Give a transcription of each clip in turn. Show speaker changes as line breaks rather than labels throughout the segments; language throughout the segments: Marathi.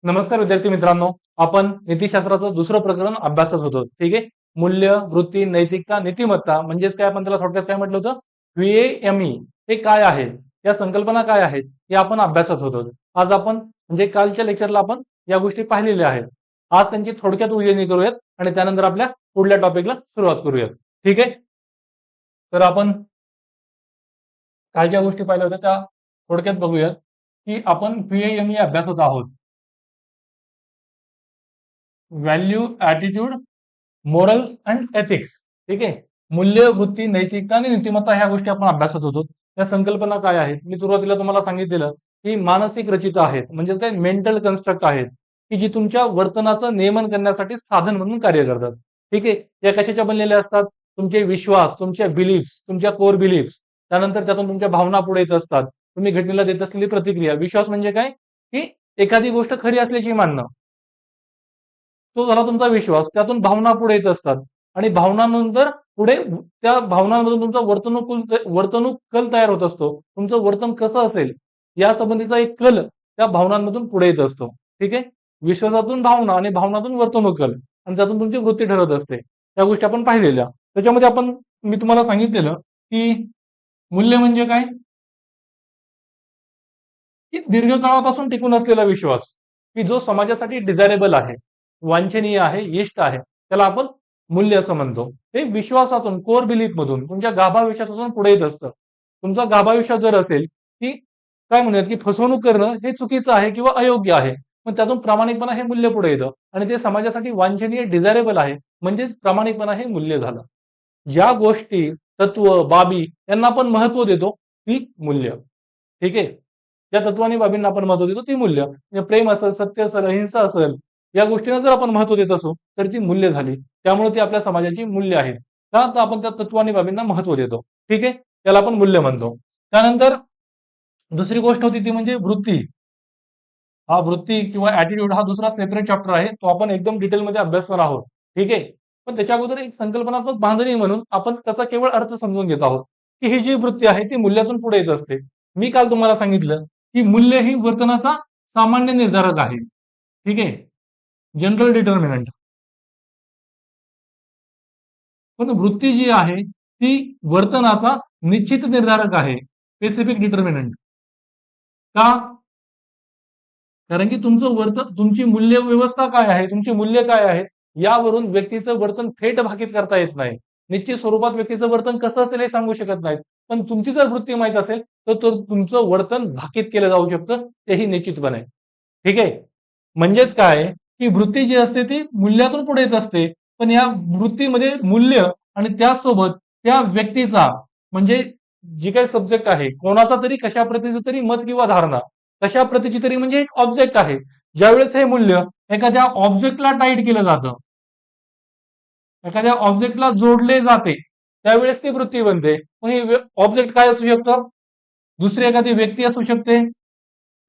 नमस्कार विद्यार्थी मित्रांनो, आपण नीतिशास्त्राचं दुसरं प्रकरण अभ्यासत होतो. ठीक आहे. मूल्य, वृत्ती, नैतिकता, नीतिमत्ता म्हणजेच काय, आपण त्याला थोडक्यात काय म्हटलं होतं, व्हीएएमई हे काय आहे, या संकल्पना काय आहेत, हे आपण अभ्यासत होतो. आज आपण म्हणजे कालच्या लेक्चरला आपण या गोष्टी पाहिलेल्या आहेत. आज त्यांची थोडक्यात उजळणी करूयात आणि त्यानंतर आपल्या पुढल्या टॉपिकला सुरुवात करूयात. ठीक आहे. तर आपण कालच्या गोष्टी पाहिल्या होत्या त्या थोडक्यात बघूयात की आपण व्हीएएमई अभ्यासत आहोत. Value, attitude, morals and ethics. ठीक आहे. मूल्य, वृत्ती, नैतिकता आणि नीतिमत्ता ह्या गोष्टी आपण अभ्यासत होतो. त्या संकल्पना काय आहेत, मी सुरुवातीला तुम्हाला सांगितलेलं की मानसिक रचिता आहेत, म्हणजे काय मेंटल कन्स्ट्रक्ट आहेत की जी तुमच्या वर्तनाचं नियमन करण्यासाठी साधन म्हणून कार्य करतात. ठीक आहे. या कशाच्या बनलेल्या असतात, तुमचे विश्वास, तुमच्या बिलीफ्स, तुमच्या कोर बिलीफ्स, त्यानंतर त्यातून तुमच्या भावना पुढे येत असतात, तुम्ही घटनेला देत असलेली प्रतिक्रिया. विश्वास म्हणजे काय, की एखादी गोष्ट खरी असल्याची मानणं, तो झाला तुमचा विश्वास. त्यातून भावना पुढे येत असतात आणि भावनांनंतर पुढे त्या भावनांमधून तुमचा वर्तणूक कल तयार होत असतो. तुमचं वर्तन कसं असेल या संबंधीचा एक कल त्या भावनांमधून पुढे येत असतो. ठीक आहे. विश्वासातून भावना आणि भावनातून वर्तणूक कल आणि त्यातून तुमची वृत्ती ठरत असते. या गोष्टी आपण पाहिलेल्या. त्याच्यामध्ये मी तुम्हाला सांगितलेलं की मूल्य म्हणजे काय, की दीर्घकाळापासून टिकून असलेला विश्वास, की जो समाजासाठी डिझायरेबल आहे, वांछनीय आहे, इष्ट आहे, त्याला आपण मूल्य असं म्हणतो. हे विश्वासातून, कोर बिलीफ मधून, तुमच्या गाभा विश्वासातून पुढे येत असतं. तुमचा गाभा विश्वास जर असेल की काय म्हणूयात की फसवणूक करणं हे चुकीचं आहे किंवा अयोग्य आहे, मग त्यातून प्रामाणिकपणा हे मूल्य पुढे येतं आणि ते समाजासाठी वांछनीय, डिझायरेबल आहे, म्हणजेच प्रामाणिकपणा हे मूल्य झालं. ज्या गोष्टी, तत्व, बाबी यांना आपण महत्व देतो ती मूल्य. ठीक आहे. ज्या तत्वानी बाबींना आपण महत्व देतो ती मूल्य. म्हणजे प्रेम असेल, सत्य असेल, अहिंसा असेल, या गोष्टींना जर आपण महत्व देत असू तर ती मूल्य झाली. त्यामुळे ती आपल्या समाजाची मूल्य आहेत. का, तर आपण त्या तत्वानी बाबींना महत्व देतो. ठीक आहे. त्याला आपण मूल्य म्हणतो. त्यानंतर दुसरी गोष्ट होती ती म्हणजे वृत्ती. हा वृत्ती किंवा ऍटिट्यूड हा दुसरा सेपरेट चॅप्टर आहे, तो आपण एकदम डिटेलमध्ये अभ्यासणार आहोत. ठीक आहे. पण त्याच्या अगोदर एक संकल्पनात्मक बांधणी म्हणून आपण त्याचा केवळ अर्थ समजून घेत आहोत की ही जी वृत्ती आहे ती मूल्यातून पुढे येत असते. मी काल तुम्हाला सांगितलं की मूल्य ही वर्तनाचा सामान्य निर्धारक आहे. ठीक आहे. General determinant. पण वृत्ती जी आहे ती वर्तनाचा निश्चित निर्धारक आहे, स्पेसिफिक डिटर्मिनंट. का, कारण की तुमची मूल्य व्यवस्था काय आहे, तुमची मूल्य काय आहेत, यावरून व्यक्तीचं वर्तन थेट भाकीत करता येत नाही. निश्चित स्वरूपात व्यक्तीचं वर्तन कसं असेल हे सांगू शकत नाहीत. पण तुमची जर वृत्ती माहित असेल तर तुमचं वर्तन भाकीत केलं जाऊ शकतं, तेही निश्चितपणे. ठीक आहे. म्हणजेच काय, की वृत्ती जी असते ती मूल्यातून पुढे येत असते, पण या वृत्तीमध्ये मूल्य आणि त्याचसोबत त्या व्यक्तीचा म्हणजे जी काही सब्जेक्ट आहे, कोणाचा तरी, कशा प्रतीचं तरी मत किंवा धारणा, कशा प्रतीची तरी म्हणजे एक ऑब्जेक्ट आहे. ज्यावेळेस हे मूल्य एखाद्या ऑब्जेक्टला टाईट केलं जातं, एखाद्या ऑब्जेक्टला जोडले जाते, त्यावेळेस ती वृत्ती बनते. मग हे ऑब्जेक्ट काय असू शकतं, दुसरी एखादी व्यक्ती असू शकते,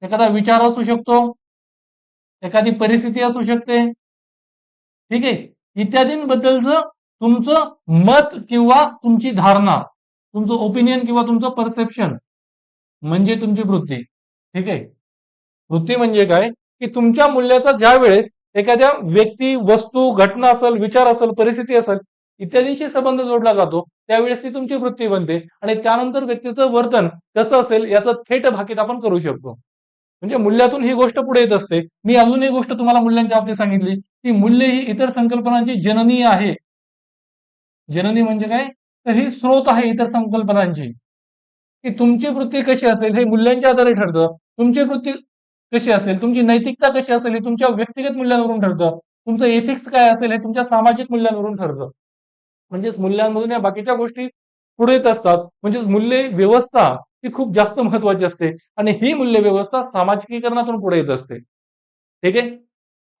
एखादा विचार असू शकतो, एखादी परिस्थिती असू शकते. ठीक आहे. इत्यादींबद्दलचं तुमचं मत किंवा तुमची धारणा, तुमचं ओपिनियन किंवा तुमचं परसेप्शन म्हणजे तुमची वृत्ती. ठीक आहे. वृत्ती म्हणजे काय, की तुमच्या मूल्याचा ज्या वेळेस एखाद्या व्यक्ती, वस्तू, घटना असेल, विचार असेल, परिस्थिती असेल, इत्यादींशी संबंध जोडला जातो, त्यावेळेस ती तुमची वृत्ती बनते आणि त्यानंतर व्यक्तीचं वर्तन कसं असेल याचं थेट भाकीत आपण करू शकतो. म्हणजे मूल्यातून ही गोष्ट पुढे येत असते. मी अजून एक गोष्ट तुम्हाला मूल्यांच्या बाबतीत सांगितली की मूल्य ही इतर संकल्पनांची जननी आहे. जननी म्हणजे काय, तर ही स्रोत आहे इतर संकल्पनांची. की तुमची वृत्ती कशी असेल हे मूल्यांच्या आधारे ठरतं. तुमची वृत्ती कशी असेल, तुमची नैतिकता कशी असेल हे तुमच्या व्यक्तिगत मूल्यांवरून ठरतं. तुमचं एथिक्स काय असेल हे तुमच्या सामाजिक मूल्यांवरून ठरतं. म्हणजेच मूल्यांमधून या बाकीच्या गोष्टी पुढे येत असतात. म्हणजेच मूल्य व्यवस्था ही खूप जास्त महत्वाची असते आणि ही मूल्य व्यवस्था सामाजिकीकरणातून पुढे येत असते. ठीक आहे.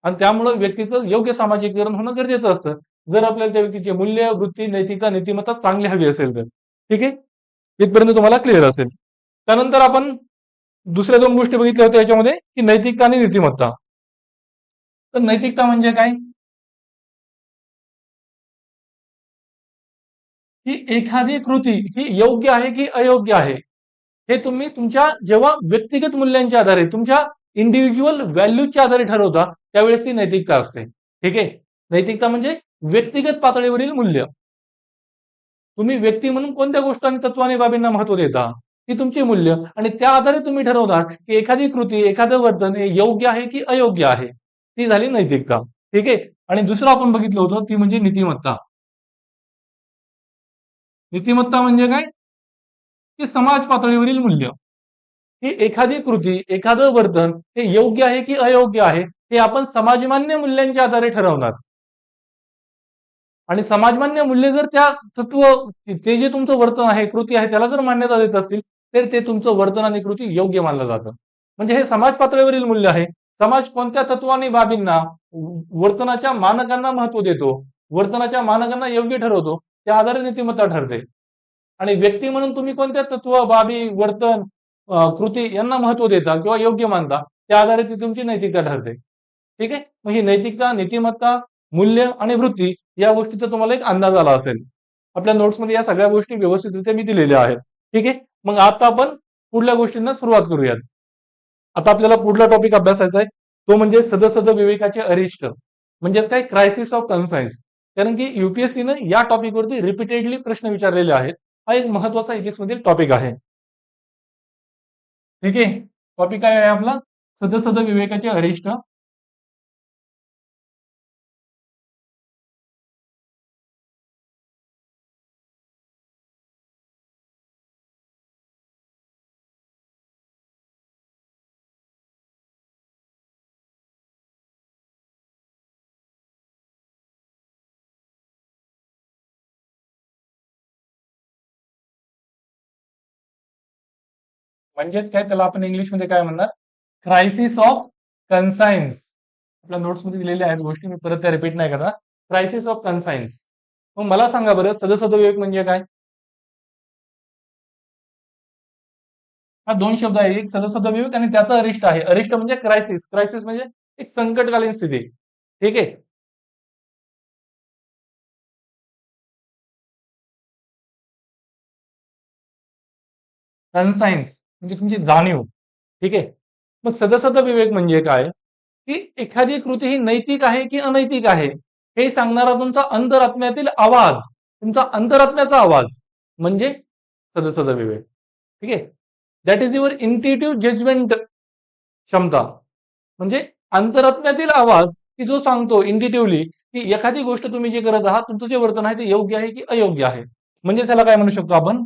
आणि त्यामुळे व्यक्तीचं योग्य सामाजिकीकरण होणं गरजेचं असतं, जर आपल्याला त्या व्यक्तीचे मूल्य, वृत्ती, नैतिकता, नीतिमत्ता चांगली हवी असेल तर. ठीक आहे. इथपर्यंत तुम्हाला क्लिअर असेल. त्यानंतर आपण दुसऱ्या दोन गोष्टी बघितल्या होत्या याच्यामध्ये, की नैतिकता आणि नीतिमत्ता. तर नैतिकता म्हणजे काय, की एखादी कृती ही योग्य आहे की अयोग्य आहे, हे तुम्ही तुमच्या जेव्हा व्यक्तिगत मूल्यांच्या आधारे, तुमच्या इंडिव्हिज्युअल व्हॅल्यूजच्या आधारे ठरवता त्यावेळेस ती नैतिकता असते. ठीक आहे. नैतिकता म्हणजे व्यक्तिगत पातळीवरील मूल्य. तुम्ही व्यक्ती म्हणून कोणत्या गोष्टी तत्वाने बाबींना महत्व देता ती तुमची मूल्य आणि त्या आधारे तुम्ही ठरवता की एखादी कृती एखादं वर्तन हे योग्य आहे की अयोग्य आहे. ती झाली नैतिकता. ठीक आहे. आणि दुसरं आपण बघितलं होतं ती म्हणजे नीतिमत्ता. नीतिमत्ता म्हणजे काय? की समाज पातळीवरील मूल्य. ही एखादी कृती एखादं वर्तन हे योग्य आहे की अयोग्य आहे हे आपण समाजमान्य मूल्यांच्या आधारे ठरवणार. आणि समाजमान्य मूल्य जर त्या तत्व ते जे तुमचं वर्तन आहे कृती आहे त्याला जर मान्यता देत असतील तर ते तुमचं वर्तन आणि कृती योग्य मानलं जातं. म्हणजे हे समाज पातळीवरील मूल्य आहे. समाज कोणत्या तत्वाने बाबींना वर्तनाच्या मानकांना महत्व देतो वर्तनाच्या मानकांना योग्य ठरवतो त्या आधारे नीतिमत्ता ठरते. आणि व्यक्ती म्हणून तुम्ही कोणत्या तत्व बाबी वर्तन कृती यांना महत्व देता किंवा योग्य मानता त्या आधारे ती तुमची नैतिकता ठरते. ठीक आहे. मग ही नैतिकता नीतिमत्ता मूल्य आणि वृत्ती या गोष्टीचा तुम्हाला एक अंदाज आला असेल. आपल्या नोट्समध्ये या सगळ्या गोष्टी व्यवस्थितरित्या मी दिलेल्या आहेत. ठीक आहे. मग आता आपण पुढल्या गोष्टींना सुरुवात करूयात. आता आपल्याला पुढला टॉपिक अभ्यासायचा आहे तो म्हणजे सदसद विवेकाचे अरिष्ट म्हणजेच काय क्रायसिस ऑफ कन्सायन्स. कारण की युपीएससीनं या टॉपिकवरती रिपीटेडली प्रश्न विचारलेले आहेत. हा एक महत्वाचा इथिक्स मधील टॉपिक आहे. ठीक आहे. टॉपिक काय आहे आपला सदसद विवेकाचे अरिष्ट. म्हणजेच काय त्याला आपण इंग्लिशमध्ये काय म्हणणार क्रायसिस ऑफ कन्सायन्स. आपल्या नोट्समध्ये दिलेल्या आहेत गोष्टी मी परत त्या रिपीट नाही करणार. Crisis of conscience. मग मला सांगा बरं सदसद विवेक म्हणजे काय? हा दोन शब्द आहे एक सदसद विवेक आणि त्याचा अरिष्ट आहे. अरिष्ट म्हणजे क्रायसिस. क्रायसिस म्हणजे एक संकटकालीन स्थिती. ठीक आहे. कन्सायन्स म्हणजे तुमची जाणीव. ठीक आहे. मग सदसद विवेक म्हणजे काय की एखादी कृती ही नैतिक आहे की अनैतिक आहे हे सांगणारा तुमचा अंतरात्म्यातील आवाज तुमचा अंतरात्म्याचा आवाज म्हणजे सदसद विवेक. ठीक आहे. दॅट इज युअर इंट्युटिव्ह जजमेंट क्षमता. म्हणजे अंतरात्म्यातील आवाज की जो सांगतो इंट्युटिव्हली की एखादी गोष्ट तुम्ही जे करत आहात तुमचं जे वर्तन आहे ते योग्य आहे की अयोग्य आहे. म्हणजे त्याला काय म्हणू शकतो आपण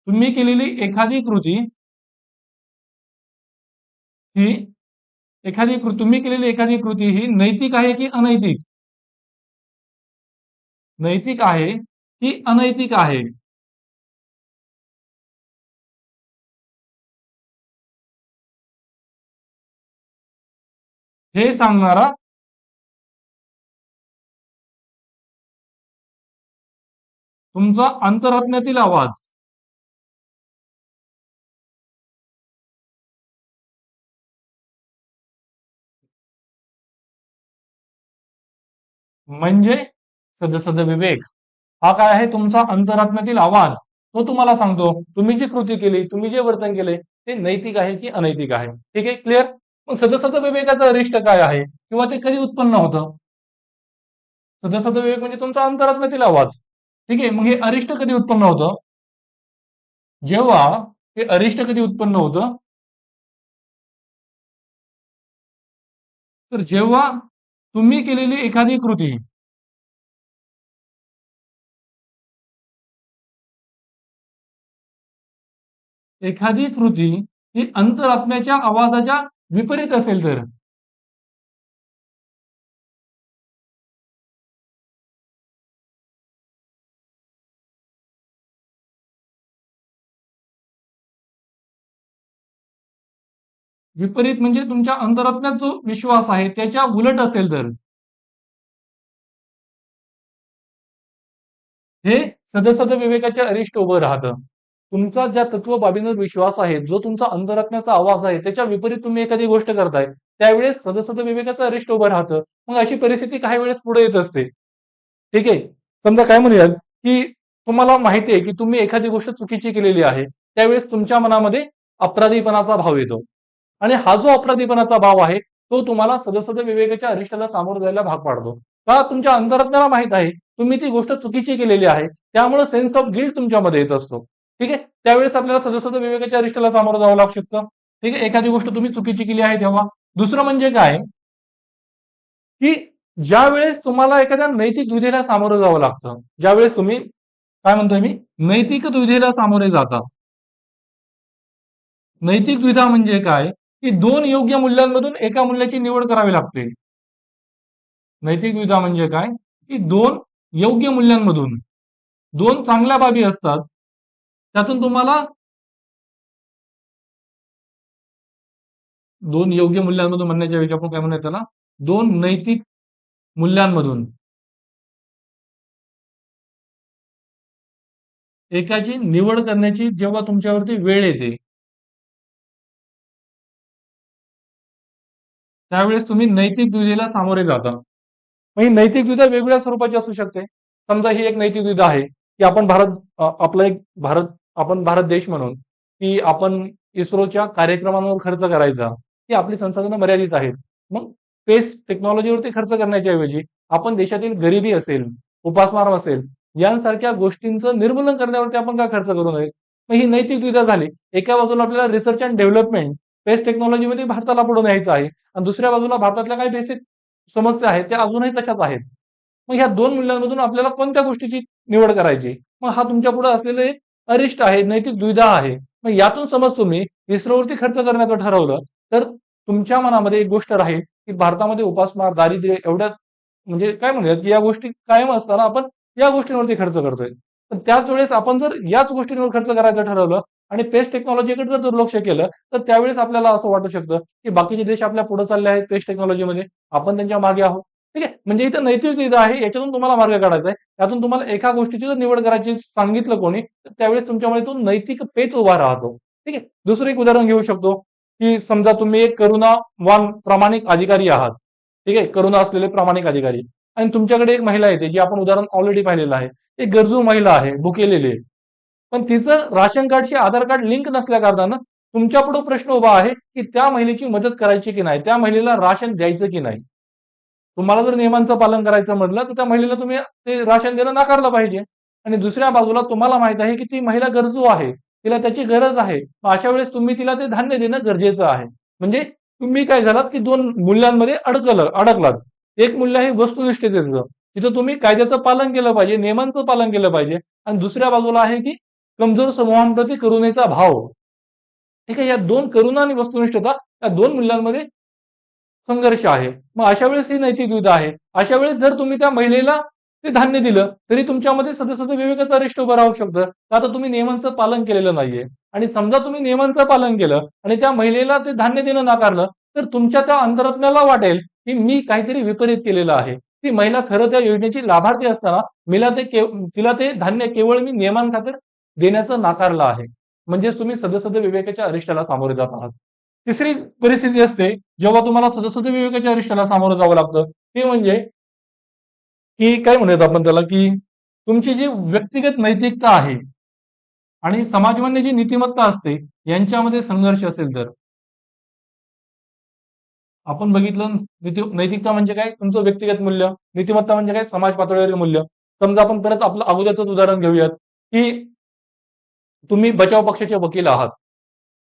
तुम्ही केलेली एखादी कृती ही तुम्ही केलेली एखादी कृती ही नैतिक आहे की अनैतिक नैतिक आहे की अनैतिक आहे हे सांगणारा तुमचा अंतरात्म्यातील आवाज. म्हणजे सदसद विवेक हा काय आहे तुमचा अंतरात्म्यातील आवाज. तो तुम्हाला सांगतो तुम्ही जी कृती केली तुम्ही जे वर्तन केले ते नैतिक आहे की अनैतिक आहे. ठीक आहे. क्लिअर. मग सदसद विवेकाचं अरिष्ट काय आहे किंवा ते कधी उत्पन्न होतं? सदसद विवेक म्हणजे तुमचा अंतरात्म्यातील आवाज. ठीक आहे. मग हे अरिष्ट कधी उत्पन्न होतं? जेव्हा हे अरिष्ट कधी उत्पन्न होतं तर जेव्हा तुम्ही केलेली एखादी कृती एखादी कृती ही अंतरात्म्याच्या आवाजाच्या विपरीत असेल तर विपरीत म्हणजे तुमच्या अंतरात्म्यात जो विश्वास आहे त्याच्या उलट असेल तर हे सदसद विवेकाच्या अरिष्ट उभं राहतं. तुमचा ज्या तत्व बाबींवर विश्वास आहे जो तुमचा अंतरात्म्याचा आवाज आहे त्याच्या विपरीत तुम्ही एखादी गोष्ट करताय त्यावेळेस सदसद विवेकाचं अरिष्ट उभं राहतं. मग अशी परिस्थिती काही वेळेस पुढे येत असते. ठीक आहे. समजा काय म्हणूयात की तुम्हाला माहिती आहे की तुम्ही एखादी गोष्ट चुकीची केलेली आहे त्यावेळेस तुमच्या मनामध्ये अपराधीपणाचा भाव येतो. आणि हा जो अपराधीपणाचा भाव आहे तो तुम्हाला सदसद विवेकाच्या अरिष्टाला सामोरं जायला भाग पाडतो. का? तुमच्या अंतरात्म्याला माहित आहे तुम्ही ती गोष्ट चुकीची केलेली आहे, त्यामुळे सेन्स ऑफ गिल्ट तुमच्यामध्ये येत असतो. ठीक आहे, त्यावेळेस आपल्याला सदसद विवेकाच्या अरिष्टाला सामोरं जावं लागू शकतं. ठीक आहे, एखादी गोष्ट तुम्ही चुकीची केली आहे तेव्हा. दुसरं म्हणजे काय, की ज्या वेळेस तुम्हाला एखाद्या नैतिक दुविधेला सामोरं जावं लागतं, ज्यावेळेस तुम्ही काय म्हणतोय मी, नैतिक दुविधेला सामोरे जाता. नैतिक द्विधा म्हणजे काय, की दोन योग्य मूल्यांमधून एका मूल्याची निवड करावी लागते. नैतिक द्विधा म्हणजे काय, की दोन योग्य मूल्यांमधून दोन चांगल्या बाबी असतात, त्यातून तुम्हाला दोन योग्य मूल्यांमधून म्हणण्याच्या ऐवजी आपण काय म्हणूया त्याला, दोन नैतिक मूल्यांमधून एकाची निवड करण्याची जेव्हा तुमच्यावरती वेळ येते, त्यावेळेस तुम्ही नैतिक दुविधेला सामोरे जाता. मग ही नैतिक दुविधा वेगवेगळ्या स्वरूपाची असू शकते. समजा ही एक नैतिक दुविधा आहे, की आपण आपला एक आपण भारत देश म्हणून, की आपण इस्रोच्या कार्यक्रमांवर खर्च करायचा, की आपली संसाधनं मर्यादित आहेत. मग स्पेस टेक्नॉलॉजीवरती खर्च करण्याच्या ऐवजी आपण देशातील गरिबी असेल, उपासमार असेल, यांसारख्या गोष्टींचं निर्मूलन करण्यावरती आपण का खर्च करू नये? मग ही नैतिक दुविधा झाली. एका बाजूला आपल्याला रिसर्च अँड डेव्हलपमेंट, स्पेस टेक्नॉलॉजीमध्ये भारताला पुढे न्यायचं आहे आणि दुसऱ्या बाजूला भारतातल्या काही बेसिक समस्या आहेत त्या अजूनही तशाच आहेत. मग ह्या दोन मूल्यांमधून आपल्याला कोणत्या गोष्टीची निवड करायची? मग हा तुमच्या पुढे असलेलं एक अरिष्ट आहे, नैतिक दुविधा आहे. मग यातून समज तुम्ही इस्रोवरती खर्च करण्याचं ठरवलं, तर तुमच्या मनामध्ये एक गोष्ट राहील, की भारतामध्ये उपासमार, दारिद्र्य एवढ्या म्हणजे काय म्हणूयात, की या गोष्टी कायम असताना आपण या गोष्टींवरती खर्च करतोय. पण त्याच वेळेस आपण जर याच गोष्टींवर खर्च करायचं ठरवलं आणि स्पेस टेक्नॉलॉजीकडे जर दुर्लक्ष केलं, तर त्यावेळेस आपल्याला असं वाटू शकतं, की बाकीचे देश आपल्या पुढे चालले आहेत स्पेस टेक्नॉलॉजीमध्ये, आपण त्यांच्या मागे आहोत. ठीक आहे, म्हणजे इथं नैतिक दुविधा आहे, याच्यातून तुम्हाला मार्ग काढायचा आहे. त्यातून तुम्हाला एका गोष्टीची जर निवड करायची सांगितलं कोणी, तर त्यावेळेस तुमच्यामध्ये तो नैतिक पेच उभा राहतो. ठीक आहे, दुसरं एक उदाहरण घेऊ शकतो, की समजा तुम्ही एक करुणावान प्रामाणिक अधिकारी आहात. ठीक आहे, करुणा असलेले प्रामाणिक अधिकारी, आणि तुमच्याकडे एक महिला येते, जी आपण उदाहरण ऑलरेडी पाहिलेलं आहे. एक गरजू महिला आहे, भुकेलेली आहे. पण तिचं राशन कार्डशी आधार कार्ड लिंक नसल्या कारणानं तुमच्या पुढे प्रश्न उभा आहे, की त्या महिलेची मदत करायची की नाही, त्या महिलेला राशन द्यायचं की नाही. तुम्हाला जर नियमांचं पालन करायचं म्हटलं, तर त्या महिलेला तुम्ही ते राशन देणं नाकारलं पाहिजे. आणि दुसऱ्या बाजूला तुम्हाला माहित आहे, की ती महिला गरजू आहे, तिला त्याची गरज आहे. मग अशा वेळेस तुम्ही तिला ते धान्य देणं गरजेचं आहे. म्हणजे तुम्ही काय झालात, की दोन मूल्यांमध्ये अडकलात. एक मूल्य आहे वस्तुनिष्ठतेचं, तिथं तुम्ही कायद्याचं पालन केलं पाहिजे, नियमांचं पालन केलं पाहिजे. आणि दुसऱ्या बाजूला आहे, की कमजोर समूहांप्रती करुणेचा भाव. ठीक आहे, या दोन करुणा आणि वस्तुनिष्ठता या दोन मूल्यांमध्ये संघर्ष आहे. मग अशा वेळेस ही नैतिक दुविधा आहे. अशा वेळेस जर तुम्ही त्या महिलेला ते धान्य दिलं, तरी तुमच्यामध्ये सदसद विवेकाचा अरिष्ट उभं राहू शकतं. आता तुम्ही नियमांचं पालन केलेलं नाहीये. आणि समजा तुम्ही नियमांचं पालन केलं आणि त्या महिलेला ते धान्य देणं नाकारलं, तर तुमच्या त्या अंतरात्म्याला वाटेल, की मी काहीतरी विपरीत केलेलं आहे. ती महिला खरं त्या योजनेची लाभार्थी असताना तिला ते धान्य केवळ मी नियमांखातर देण्याचं नाकारलं आहे. म्हणजेच तुम्ही सदसद विवेकाच्या अरिष्टाला सामोरे जात आहात. तिसरी परिस्थिती असते, जेव्हा तुम्हाला सदसद विवेकाच्या अरिष्टाला सामोरं जावं लागतं, ते म्हणजे की काय म्हणूयात आपण त्याला, की तुमची जी व्यक्तिगत नैतिकता आहे आणि समाजमान्य जी नीतिमत्ता असते, यांच्यामध्ये संघर्ष असेल तर. आपण बघितलं नैतिकता म्हणजे काय, तुमचं व्यक्तिगत मूल्य, नीतिमत्ता म्हणजे काय, समाज पातळीवरील मूल्य. समजा आपण परत आपलं अगोदरच उदाहरण घेऊयात, की तुम्ही बचाव पक्षाचे वकील आहात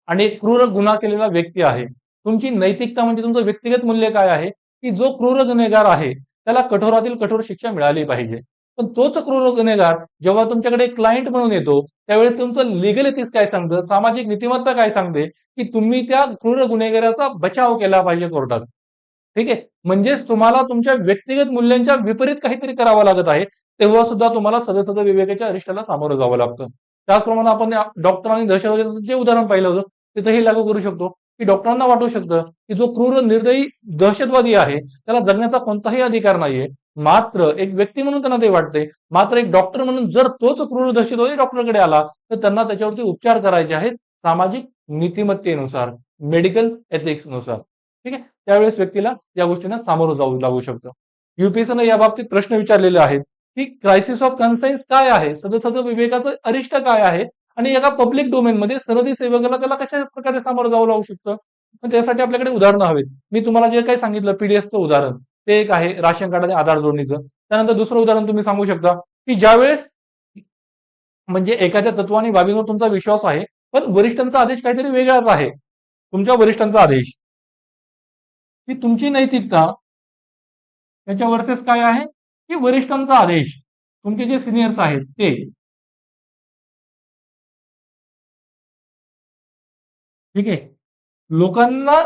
आणि एक क्रूर गुन्हा केलेला व्यक्ती आहे. तुमची नैतिकता म्हणजे तुमचं व्यक्तिगत मूल्य काय आहे, की जो क्रूर गुन्हेगार आहे त्याला कठोरातील कठोर शिक्षा मिळाली पाहिजे. पण तोच क्रूर गुन्हेगार जेव्हा तुमच्याकडे क्लायंट म्हणून येतो, त्यावेळेस तुमचं लिगल एथिक्स काय सांगतं, सामाजिक नीतिमत्ता काय सांगते, की तुम्ही त्या क्रूर गुन्हेगाराचा बचाव केला पाहिजे कोर्टात. ठीक आहे, म्हणजेच तुम्हाला तुमच्या व्यक्तिगत मूल्यांच्या विपरीत काहीतरी करावं लागत आहे, तेव्हा सुद्धा तुम्हाला सदसद विवेकाच्या अरिष्टाला सामोरं जावं लागतं. त्याचप्रमाणे आपण डॉक्टर आणि दहशतवाद्यांचं जे उदाहरण पाहिलं होतं, तिथंही लागू करू शकतो, की डॉक्टरांना वाटू शकतं, की जो क्रूर निर्दयी दहशतवादी आहे, त्याला जगण्याचा कोणताही अधिकार नाहीये. मात्र एक व्यक्ती म्हणून त्यांना ते वाटते. मात्र एक डॉक्टर म्हणून जर तोच क्रूर दहशतवादी डॉक्टरकडे आला, तर त्यांना त्याच्यावरती उपचार करायचे आहेत सामाजिक नीतिमत्तेनुसार, मेडिकल एथिक्सनुसार. ठीक आहे, त्यावेळेस व्यक्तीला या गोष्टींना सामोरं जावं लागू शकतं. युपीएससीने या बाबतीत प्रश्न विचारलेले आहेत, की क्रायसिस ऑफ कन्सायन्स काय आहे, सदसद विवेकाचं अरिष्ट काय आहे आणि एका पब्लिक डोमेनमध्ये सनदी सेवकाला त्याला कशा प्रकारे सामोरं जावं लागू शकतं. पण त्यासाठी आपल्याकडे उदाहरणं हवेत. मी तुम्हाला जे काही सांगितलं पीडीएफचं उदाहरण, ते एक आहे राशन कार्ड आणि आधार जोडणीचं. त्यानंतर दुसरं उदाहरण तुम्ही सांगू शकता की ज्यावेळेस म्हणजे एखाद्या तत्व आणि बाबींवर तुमचा विश्वास आहे, पण वरिष्ठांचा आदेश काहीतरी वेगळाच आहे. तुमच्या वरिष्ठांचा आदेश, की तुमची नैतिकता त्याच्या वर्सेस काय आहे, की वरिष्ठांचा आदेश, तुमचे जे सिनियर्स आहेत ते. ठीक आहे. लोकांना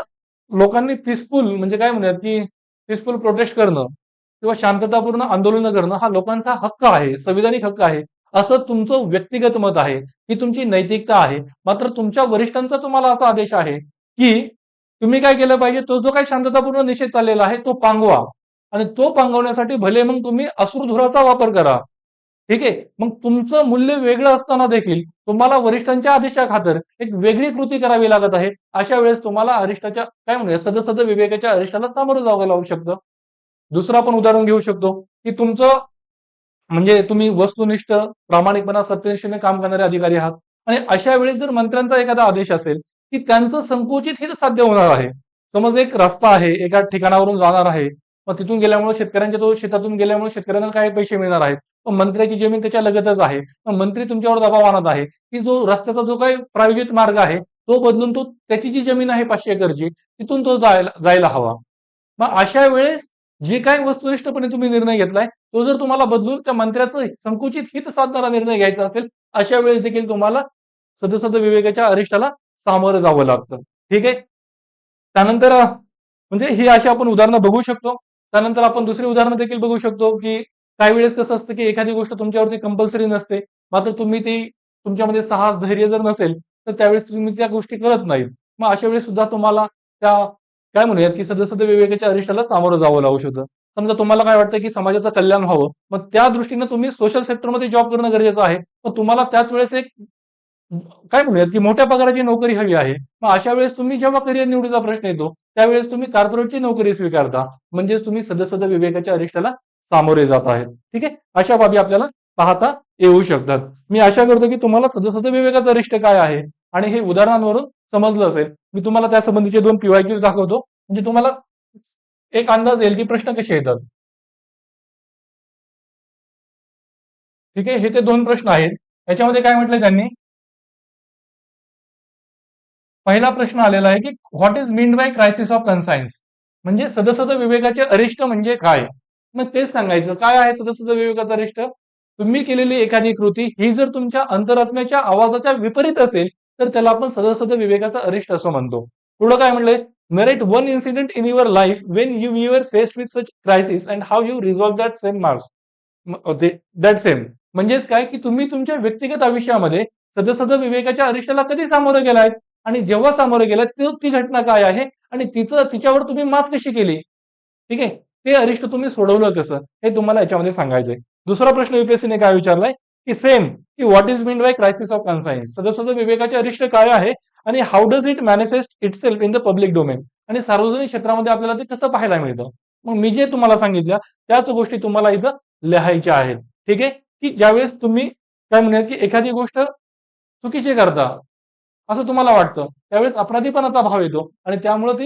लोकांनी पीसफुल म्हणजे काय म्हणूयात, की पीसफुल प्रोटेस्ट करणं किंवा शांततापूर्ण आंदोलनं करणं हा लोकांचा हक्क आहे, संविधानिक हक्क आहे. असं तुमचं व्यक्तिगत मत आहे, ही तुमची नैतिकता आहे. मात्र तुमच्या वरिष्ठांचा तुम्हाला असा आदेश आहे, की तुम्ही काय केलं पाहिजे, तो जो काही शांततापूर्ण निषेध चाललेला आहे तो पांगवा आणि तो पांगवण्यासाठी भले मग तुम्ही अश्रुधुराचा वापर करा. ठीक आहे. मग तुमचं मूल्य वेगळं असताना देखील तुम्हाला वरिष्ठांच्या आदेशाखातर एक वेगळी कृती करावी लागत आहे. अशा वेळेस तुम्हाला अरिष्टाच्या काय म्हणूया सदसद विवेकाच्या अरिष्टाला सामोरं जावं लागू शकतं. दुसरं आपण उदाहरण घेऊ शकतो, की तुमचं म्हणजे तुम्ही वस्तुनिष्ठ, प्रामाणिकपणा, सत्यनिष्ठेने काम करणारे अधिकारी आहात आणि अशा वेळेस जर मंत्र्यांचा एखादा आदेश असेल, की त्यांचं संकुचित हित साध्य होणार आहे. समज एक रस्ता आहे, एका ठिकाणावरून जाणार आहे. मग तिथून गेल्यामुळे शेतकऱ्यांच्या तो शेतातून गेल्यामुळे शेतकऱ्यांना काही पैसे मिळणार आहेत. पण मंत्र्याची जमीन त्याच्या लगतच आहे. मग मंत्री तुमच्यावर दबाव आणत आहे, की जो रस्त्याचा जो काही प्रायोजित मार्ग आहे, तो बदलून तो त्याची जी जमीन आहे 500 एकरची, तिथून तो जायला हवा. मग अशा वेळेस जे काही वस्तुनिष्ठपणे तुम्ही निर्णय घेतलाय, तो जर तुम्हाला बदलून त्या मंत्र्याचं संकुचित हित साधणारा निर्णय घ्यायचा असेल, अशा वेळेस देखील तुम्हाला सदसद विवेकाच्या अरिष्टाला सामोरं जावं लागतं. ठीक आहे. त्यानंतर म्हणजे ही अशी आपण उदाहरणं बघू शकतो. त्यानंतर आपण दुसरी उदाहरणं देखील बघू शकतो, की काही वेळेस कसं असतं, की एखादी गोष्ट तुमच्यावरती कंपल्सरी नसते. मात्र तुम्ही ती तुमच्यामध्ये साहस, धैर्य जर नसेल, तर त्यावेळेस तुम्ही त्या गोष्टी करत नाहीत. मग अशा वेळेस सुद्धा तुम्हाला त्या काय म्हणूयात, की सदसद विवेकाच्या अरिष्टाला सामोरं जावं लागू शकतं. समजा तुम्हाला काय वाटतं, की समाजाचं कल्याण व्हावं, मग त्या दृष्टीने तुम्ही सोशल सेक्टरमध्ये जॉब करणं गरजेचं आहे. मग तुम्हाला त्याच वेळेस एक काय म्हणूयात, की मोठ्या पगाराची नोकरी हवी आहे. मग अशा वेळेस तुम्ही जेव्हा करिअर निवडीचा प्रश्न येतो, त्यावेळेस तुम्ही कॉर्पोरेटची नोकरी स्वीकारता. म्हणजेच तुम्ही सदसद विवेकाच्या अरिष्टाला सामोरे जात आहेत. ठीक आहे. अशा बाबी आपल्याला पाहता येऊ शकतात. मी आशा करतो, की तुम्हाला सदसद विवेकाचा अरिष्ट काय आहे आणि हे उदाहरणांवरून समजलं असेल. मी तुम्हाला त्या संबंधीचे 2 पीवायक्यूज दाखवतो. म्हणजे तुम्हाला एक अंदाज येईल, की प्रश्न कसे येतात. ठीक आहे. हे ते 2 प्रश्न आहेत. याच्यामध्ये काय म्हटलंय त्यांनी, पहिला प्रश्न आलेला आहे, की what is meant by crisis of conscience? म्हणजे सदसद विवेकाचे अरिष्ट म्हणजे काय? मग तेच सांगायचं. काय आहे सदसद विवेकाचा अरिष्ट? तुम्ही केलेली एखादी कृती ही जर तुमच्या अंतरात्म्याच्या आवाजाच्या विपरीत असेल, तर त्याला आपण सदसद विवेकाचा अरिष्ट असं म्हणतो. पुढं काय म्हणलंय? Narrate one incident in your life when you were faced with such crisis and how you resolve that same that same. म्हणजेच काय, की तुम्ही तुमच्या व्यक्तिगत आयुष्यामध्ये सदसद विवेकाच्या अरिष्टाला कधी सामोरं गेलाय आणि जेव्हा सामोरे गेलात ती घटना काय आहे आणि तिच्यावर तुम्ही मात कशी केली. ठीक आहे. ते अरिष्ट तुम्ही सोडवलं कसं हे तुम्हाला याच्यामध्ये सांगायचंय. दुसरा प्रश्न युपीएससीने काय विचारलाय, की सेम, की what is mean by crisis of conscience? सदसद विवेकाचे अरिष्ट काय आहे आणि how does it manifest itself in the public domain? आणि सार्वजनिक क्षेत्रामध्ये आपल्याला ते कसं पाहायला मिळतं? मग मी जे तुम्हाला सांगितलं त्याच गोष्टी तुम्हाला इथं लिहायच्या आहेत. ठीक आहे. की ज्यावेळेस तुम्ही काय म्हणूयात, की एखादी गोष्ट चुकीची करता असं तुम्हाला वाटतं, त्यावेळेस अपराधीपणाचा भाव येतो आणि त्यामुळे ती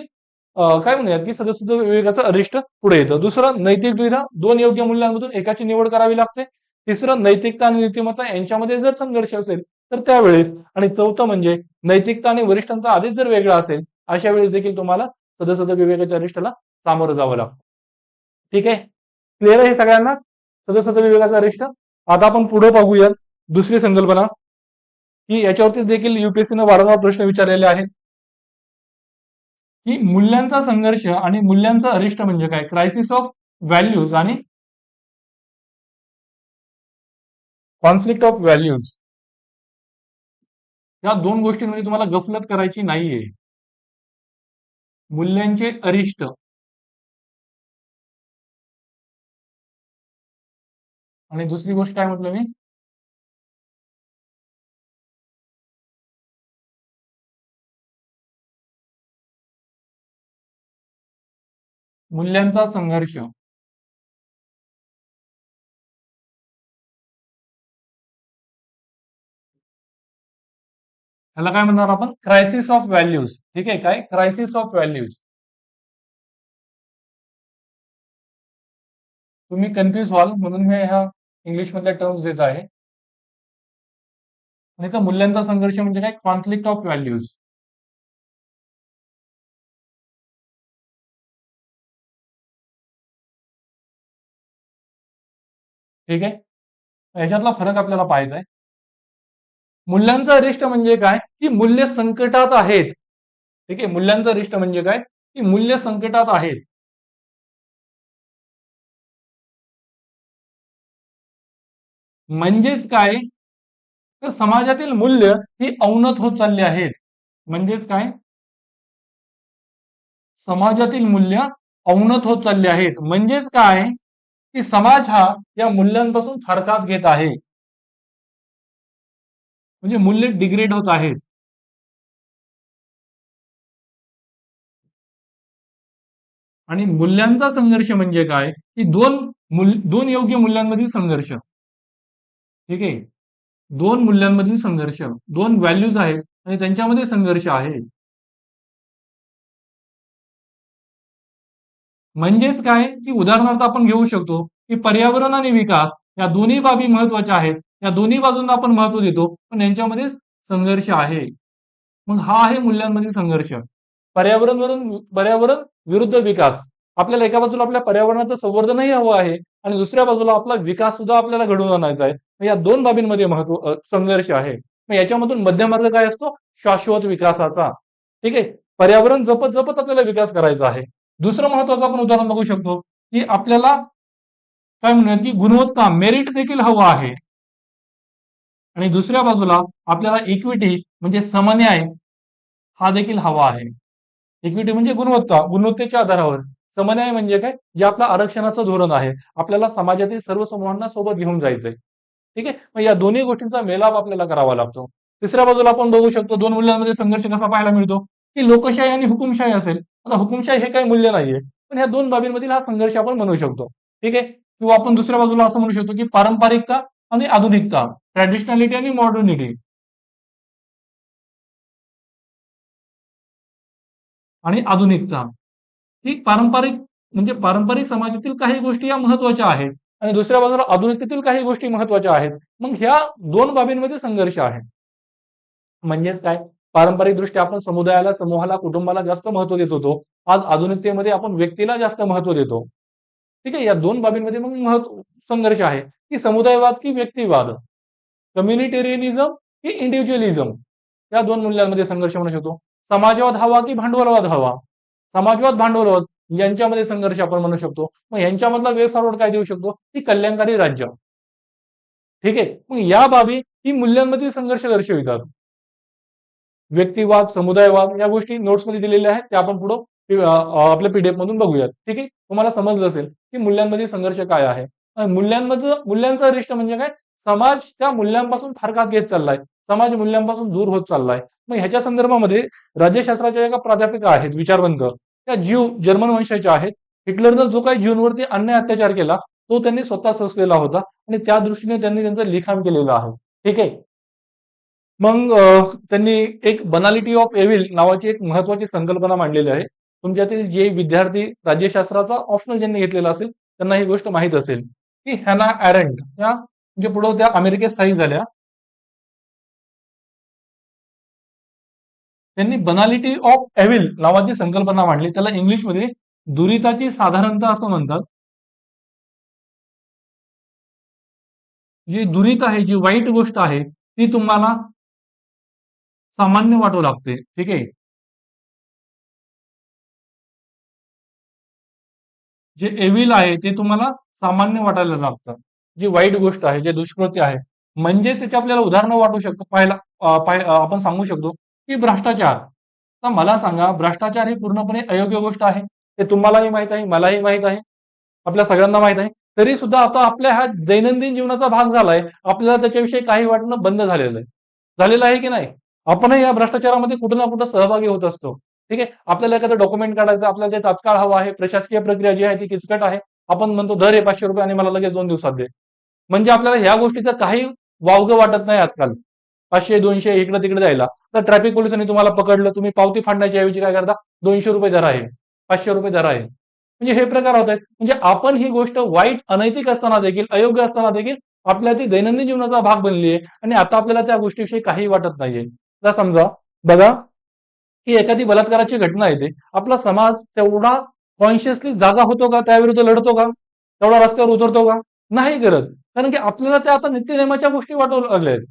काय म्हणूयात, की सदस्य विवेकाचं अरिष्ट पुढे येतं. दुसरं नैतिक द्विधा, 2 योग्य मूल्यांमधून एकाची निवड करावी लागते. तिसरं नैतिकता आणि नीतिमत्ता यांच्यामध्ये जर संघर्ष असेल, तर त्यावेळेस आणि चौथं म्हणजे नैतिकता आणि वरिष्ठांचा आदेश जर वेगळा असेल, अशा वेळेस देखील तुम्हाला सदस्य विवेकाच्या अरिष्टाला सामोरं जावं लागतं. ठीक आहे. क्लिअर आहे हे सगळ्यांना? सदस्य विवेकाचा अरिष्ट. आता आपण पुढे पाहूयात दुसरी संकल्पना, की याच्यावरतीच देखील युपीएससीने वारंवार प्रश्न विचारलेले आहेत, की मूल्यांचा संघर्ष आणि मूल्यांचा अरिष्ट म्हणजे काय? क्रायसिस ऑफ व्हॅल्यूज आणि कॉन्फ्लिक्ट ऑफ व्हॅल्यूज या 2 गोष्टींमध्ये तुम्हाला गफलत करायची नाहीये. मूल्यांचे अरिष्ट आणि दुसरी गोष्ट काय म्हटलं मी? मूल्यांचा संघर्ष. याला काय म्हणणार आपण? Crisis of values. ठीक आहे, काय? Crisis of values. तुम्ही कन्फ्युज व्हाल म्हणून मी ह्या इंग्लिश मधल्या टर्म्स देत आहे. आणि तर मूल्यांचा संघर्ष म्हणजे काय? Conflict of values. ठीक आहे, याच्यातला फरक आपल्याला पाहायचा आहे. मूल्यांचा अरिष्ट म्हणजे काय? की मूल्य संकटात आहेत. ठीक आहे, मूल्यांचा अरिष्ट म्हणजे काय? की मूल्य संकटात आहेत. म्हणजेच काय? तर समाजातील मूल्य ही अवनत होत चालली आहेत. म्हणजेच काय? समाजातील मूल्य अवनत होत चालली आहेत. म्हणजेच काय? की समाज हा या मूल्यांपासून फारकात घेत आहे. म्हणजे मूल्य डिग्रेड होत आहेत. आणि मूल्यांचा संघर्ष म्हणजे काय? की दोन योग्य मूल्यांमधील संघर्ष. ठीक आहे, दोन मूल्यांमधील संघर्ष, दोन व्हॅल्यूज आहेत आणि त्यांच्यामध्ये संघर्ष आहे. म्हणजेच काय? की उदाहरणार्थ आपण घेऊ शकतो की पर्यावरण आणि विकास या दोन्ही बाबी महत्वाच्या आहेत. या दोन्ही बाजूंना आपण महत्व देतो, पण यांच्यामध्ये संघर्ष आहे. मग हा आहे मूल्यांमधील संघर्ष. पर्यावरण विरुद्ध विकास. आपल्याला एका बाजूला आपल्या पर्यावरणाचं संवर्धनही हवं आहे आणि दुसऱ्या बाजूला आपला विकास सुद्धा आपल्याला घडवून आणायचा आहे. या दोन बाबींमध्ये संघर्ष आहे. मग याच्यामधून मध्यमार्ग काय असतो? शाश्वत विकासाचा. ठीक आहे, पर्यावरण जपत जपत आपल्याला विकास करायचा आहे. दुसरं महत्वाचं आपण उदाहरण बघू शकतो की आपल्याला काय म्हणूयात की गुणवत्ता, मेरिट देखील हवं आहे. आणि दुसऱ्या बाजूला आपल्याला इक्विटी म्हणजे समन्याय हा देखील हवा आहे. इक्विटी म्हणजे गुणवत्ता, गुणवत्तेच्या आधारावर. समन्याय म्हणजे काय? जे आपलं आरक्षणाचं धोरण आहे. आपल्याला समाजातील सर्व समूहांना सोबत घेऊन जायचंय. ठीक आहे, मग या दोन्ही गोष्टींचा मेलाप आपल्याला करावा लागतो. तिसऱ्या बाजूला आपण बघू शकतो दोन मूल्यांमध्ये संघर्ष कसा पाहायला मिळतो की लोकशाही आणि हुकुमशाही असेल. आता हुकुमशाही हे काही मूल्य नाहीये, पण ह्या दोन बाबींमधील हा संघर्ष आपण म्हणू शकतो. ठीक आहे, किंवा आपण दुसऱ्या बाजूला असं म्हणू शकतो की पारंपरिकता आणि आधुनिकता, ट्रॅडिशनॅलिटी आणि मॉडर्निटी. आणि आधुनिकता ही पारंपरिक म्हणजे पारंपरिक समाजातील काही गोष्टी या महत्वाच्या आहेत आणि दुसऱ्या बाजूला आधुनिकतेतील काही गोष्टी महत्वाच्या आहेत. मग ह्या दोन बाबींमध्ये संघर्ष आहे. म्हणजेच काय? पारंपरिक दृष्ट्या आपण समुदायाला, समूहाला, कुटुंबाला जास्त महत्व देत होतो. आज आधुनिकतेमध्ये आपण व्यक्तीला जास्त महत्व देतो. ठीक आहे, या दोन बाबींमध्ये मग संघर्ष आहे की समुदायवाद की व्यक्तिवाद, कम्युनिटेरियनिझम की इंडिव्हिज्युअलिझम. या दोन मूल्यांमध्ये संघर्ष म्हणू शकतो. समाजवाद हवा की भांडवलवाद हवा, समाजवाद, भांडवलवाद यांच्यामध्ये संघर्ष आपण म्हणू शकतो. मग यांच्यामधला वे फॉरवर्ड काय देऊ शकतो की कल्याणकारी राज्य. ठीक आहे, मग या बाबी ही मूल्यांमधील संघर्ष दर्शवितात. व्यक्तिवाद, समुदायवाद या गोष्टी नोट्समध्ये दिलेल्या आहेत, त्या आपण पुढे आपल्या पीडीएफ मधून बघूयात. ठीक आहे, तुम्हाला समजलं असेल की मूल्यांमध्ये संघर्ष काय आहे. मूल्यांचा अरिष्ट म्हणजे काय? समाज त्या मूल्यांपासून फारकात घेत चाललाय, समाज मूल्यांपासून दूर होत चाललाय. मग ह्याच्या संदर्भामध्ये राज्यशास्त्राच्या एका प्राध्यापिका आहेत विचारवंत, त्या जर्मन वंशाच्या आहेत. हिटलरनं जो काही ज्यूंवरती अन्याय अत्याचार केला तो त्यांनी स्वतः सोसलेला होता आणि त्या दृष्टीने त्यांनी त्यांचं लिखाण केलेलं आहे. ठीक आहे, मग त्यांनी एक बनालिटी ऑफ एव्हिल नावाची एक महत्वाची संकल्पना मांडलेली आहे. तुमच्यातील जे विद्यार्थी राज्यशास्त्राचा ऑप्शनल ज्यांनी घेतलेला असेल त्यांना ही गोष्ट माहित असेल की हॅना अरेंट या म्हणजे पुढे त्या अमेरिकेत स्थायिक झाल्या. त्यांनी बनालिटी ऑफ एव्हिल नावाची संकल्पना मांडली. त्याला इंग्लिशमध्ये दुरिताची साधारणता असं म्हणतात. जी दुरित आहे, जी वाईट गोष्ट आहे ती तुम्हाला सामान्य वाटू लागते. ठीक आहे, जे एव्हिल आहे ते तुम्हाला सामान्य वाटायला लागतं. जी वाईट गोष्ट आहे, जे दुष्कृत्य आहे, म्हणजे त्याचे आपल्याला उदाहरणं वाटू शकतो. आपण सांगू शकतो की भ्रष्टाचार. तर मला सांगा, भ्रष्टाचार ही पूर्णपणे अयोग्य गोष्ट आहे. ते तुम्हालाही माहित आहे, मलाही माहित आहे, आपल्या सगळ्यांना माहित आहे. तरी सुद्धा आता आपल्या हा दैनंदिन जीवनाचा भाग झालाय. आपल्याला त्याच्याविषयी काही वाटणं बंद झालेलं आहे की नाही? आपणही या भ्रष्टाचारामध्ये कुठं ना कुठं सहभागी होत असतो. ठीक आहे, आपल्याला एखादं डॉक्युमेंट काढायचं, आपल्याला ते तात्काळ हवं आहे, प्रशासकीय प्रक्रिया जी आहे ती किचकट आहे. आपण म्हणतो दर हे 500 रुपये आणि मला लगेच 2 दिवसात दे. म्हणजे आपल्याला ह्या गोष्टीचं काही वावगं वाटत नाही आजकाल. 500 200 इकडे तिकडे जायला, तर ट्रॅफिक पोलिसांनी तुम्हाला पकडलं, तुम्ही पावती फाडण्याच्या ऐवजी काय करता, 200 रुपये दर आहे, 500 रुपये दर आहे. म्हणजे हे प्रकार होत आहेत. म्हणजे आपण ही गोष्ट वाईट अनैतिक असताना देखील, अयोग्य असताना देखील आपल्या ती दैनंदिन जीवनाचा भाग बनली आहे आणि आता आपल्याला त्या गोष्टीविषयी काही वाटत नाहीये. आता समजा बघा की एखादी बलात्काराची घटना येते, आपला समाज तेवढा कॉन्शियसली जागा होतो का, त्याविरुद्ध लढतो का, तेवढा रस्त्यावर उतरतो का, नाही करत. कारण की आपल्याला त्या आता नित्यनेमाच्या गोष्टी वाटू लागल्या आहेत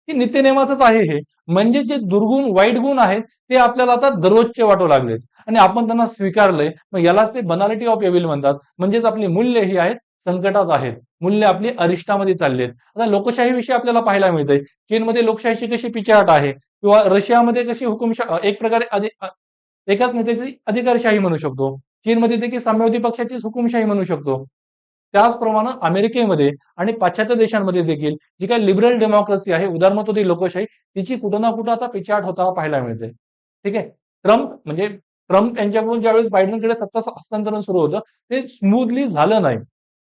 की नित्यनेमाचंच आहे हे. म्हणजे जे दुर्गुण वाईट गुण आहेत ते आपल्याला आता दररोजचे वाटू लागलेत आणि आपण त्यांना स्वीकारलंय. मग यालाच ते बनालिटी ऑफ एव्हिल म्हणतात. म्हणजेच आपली मूल्य ही आहेत संकटात आहेत, मूल्य आपली अरिष्टामध्ये चालली आहेत. आता लोकशाहीविषयी आपल्याला पाहायला मिळतंय, चीनमध्ये लोकशाहीची कशी पिछेहाट आहे किंवा रशियामध्ये कशी एक प्रकारे एकाच नेत्याची अधिकारशाही म्हणू शकतो, चीनमध्ये देखील साम्यवादी पक्षाची हुकुमशाही म्हणू शकतो. त्याचप्रमाणे अमेरिकेमध्ये आणि पाश्चात्य देशांमध्ये देखील जी काही लिबरल डेमोक्रेसी आहे, उदाहरणार्थ ती लोकशाही, तिची कुठं ना कुठं आता पिछेहाट होताना पाहायला मिळते. ठीक आहे. ट्रम्प यांच्याकडून ज्यावेळेस बायडनकडे सत्ता हस्तांतरण सुरू होतं, ते स्मूथली झालं नाही.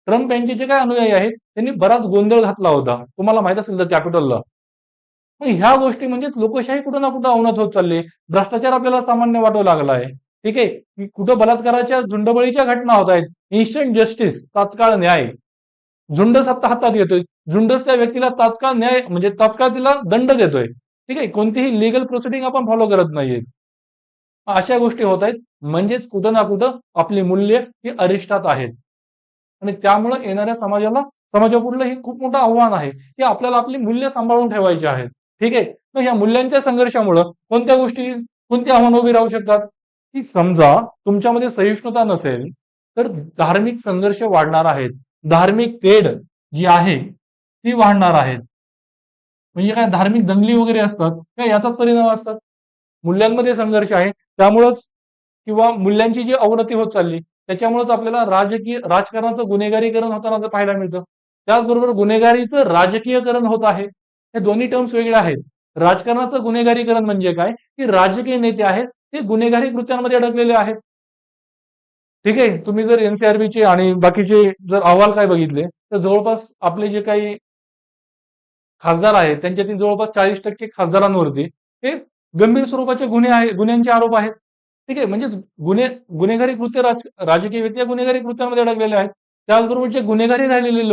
ट्रम्प यांचे जे काही अनुयायी आहेत त्यांनी बराच गोंधळ घातला होता, तुम्हाला माहित असेल तर कॅपिटलला. मग ह्या गोष्टी म्हणजे लोकशाही कुठं ना कुठं अवनत होत चालली, भ्रष्टाचार आपल्याला सामान्य वाटू लागला आहे. ठीक आहे. की कुठं बलात्काराच्या झुंडबळीच्या घटना होत आहेत, इन्स्टंट जस्टिस, तात्काळ न्याय, झुंड सत्ता हातात घेतोय, झुंडच त्या व्यक्तीला तात्काळ न्याय म्हणजे तात्काळ तिला दंड देतोय. ठीक आहे. कोणतीही लिगल प्रोसिडिंग आपण फॉलो करत नाहीये. अशा गोष्टी होत आहेत. म्हणजेच कुठं ना कुठं आपली मूल्य ही अरिष्टात आहेत आणि त्यामुळे येणाऱ्या समाजापुढलं हे खूप मोठं आव्हान आहे की आपल्याला आपली मूल्य सांभाळून ठेवायची आहेत. ठीक आहे. मग ह्या मूल्यांच्या संघर्षामुळं कोणती आव्हानं उभी राहू शकतात, की समजा तुमच्यामध्ये सहिष्णुता नसेल तर धार्मिक संघर्ष वाढणार आहेत, धार्मिक तेढ जी आहे ती वाढणार आहेत. म्हणजे काय धार्मिक दंगली वगैरे असतात का, याचाच परिणाम असतात. मूल्यांमध्ये संघर्ष आहे त्यामुळंच किंवा मूल्यांची जी अवनती होत चालली त्याच्यामुळेच आपल्याला राजकारणाचं गुन्हेगारीकरण होताना पाहायला मिळतं. त्याचबरोबर गुन्हेगारीचं राजकीयकरण होत आहे. हे दोन्ही टर्म्स वेगळे आहेत. राजकारणाचं गुन्हेगारीकरण म्हणजे काय, की राजकीय नेते आहेत ते गुन्हेगारी कृत्यांमध्ये अडकलेले आहेत. ठीक आहे. तुम्ही जर एनसीआरबीचे आणि बाकीचे जर अहवाल काय बघितले तर जवळपास आपले जे काही खासदार आहेत त्यांच्यातील जवळपास 40% खासदारांवरती हे गंभीर स्वरूपाचे गुन्ह्यांचे आरोप आहेत. ठीक आहे. म्हणजे गुन्हेगारी कृत्य राजकीय व्यक्ती गुन्हेगारी कृत्यामध्ये अडकलेले आहेत. त्याचबरोबर जे गुन्हेगार राहिलेले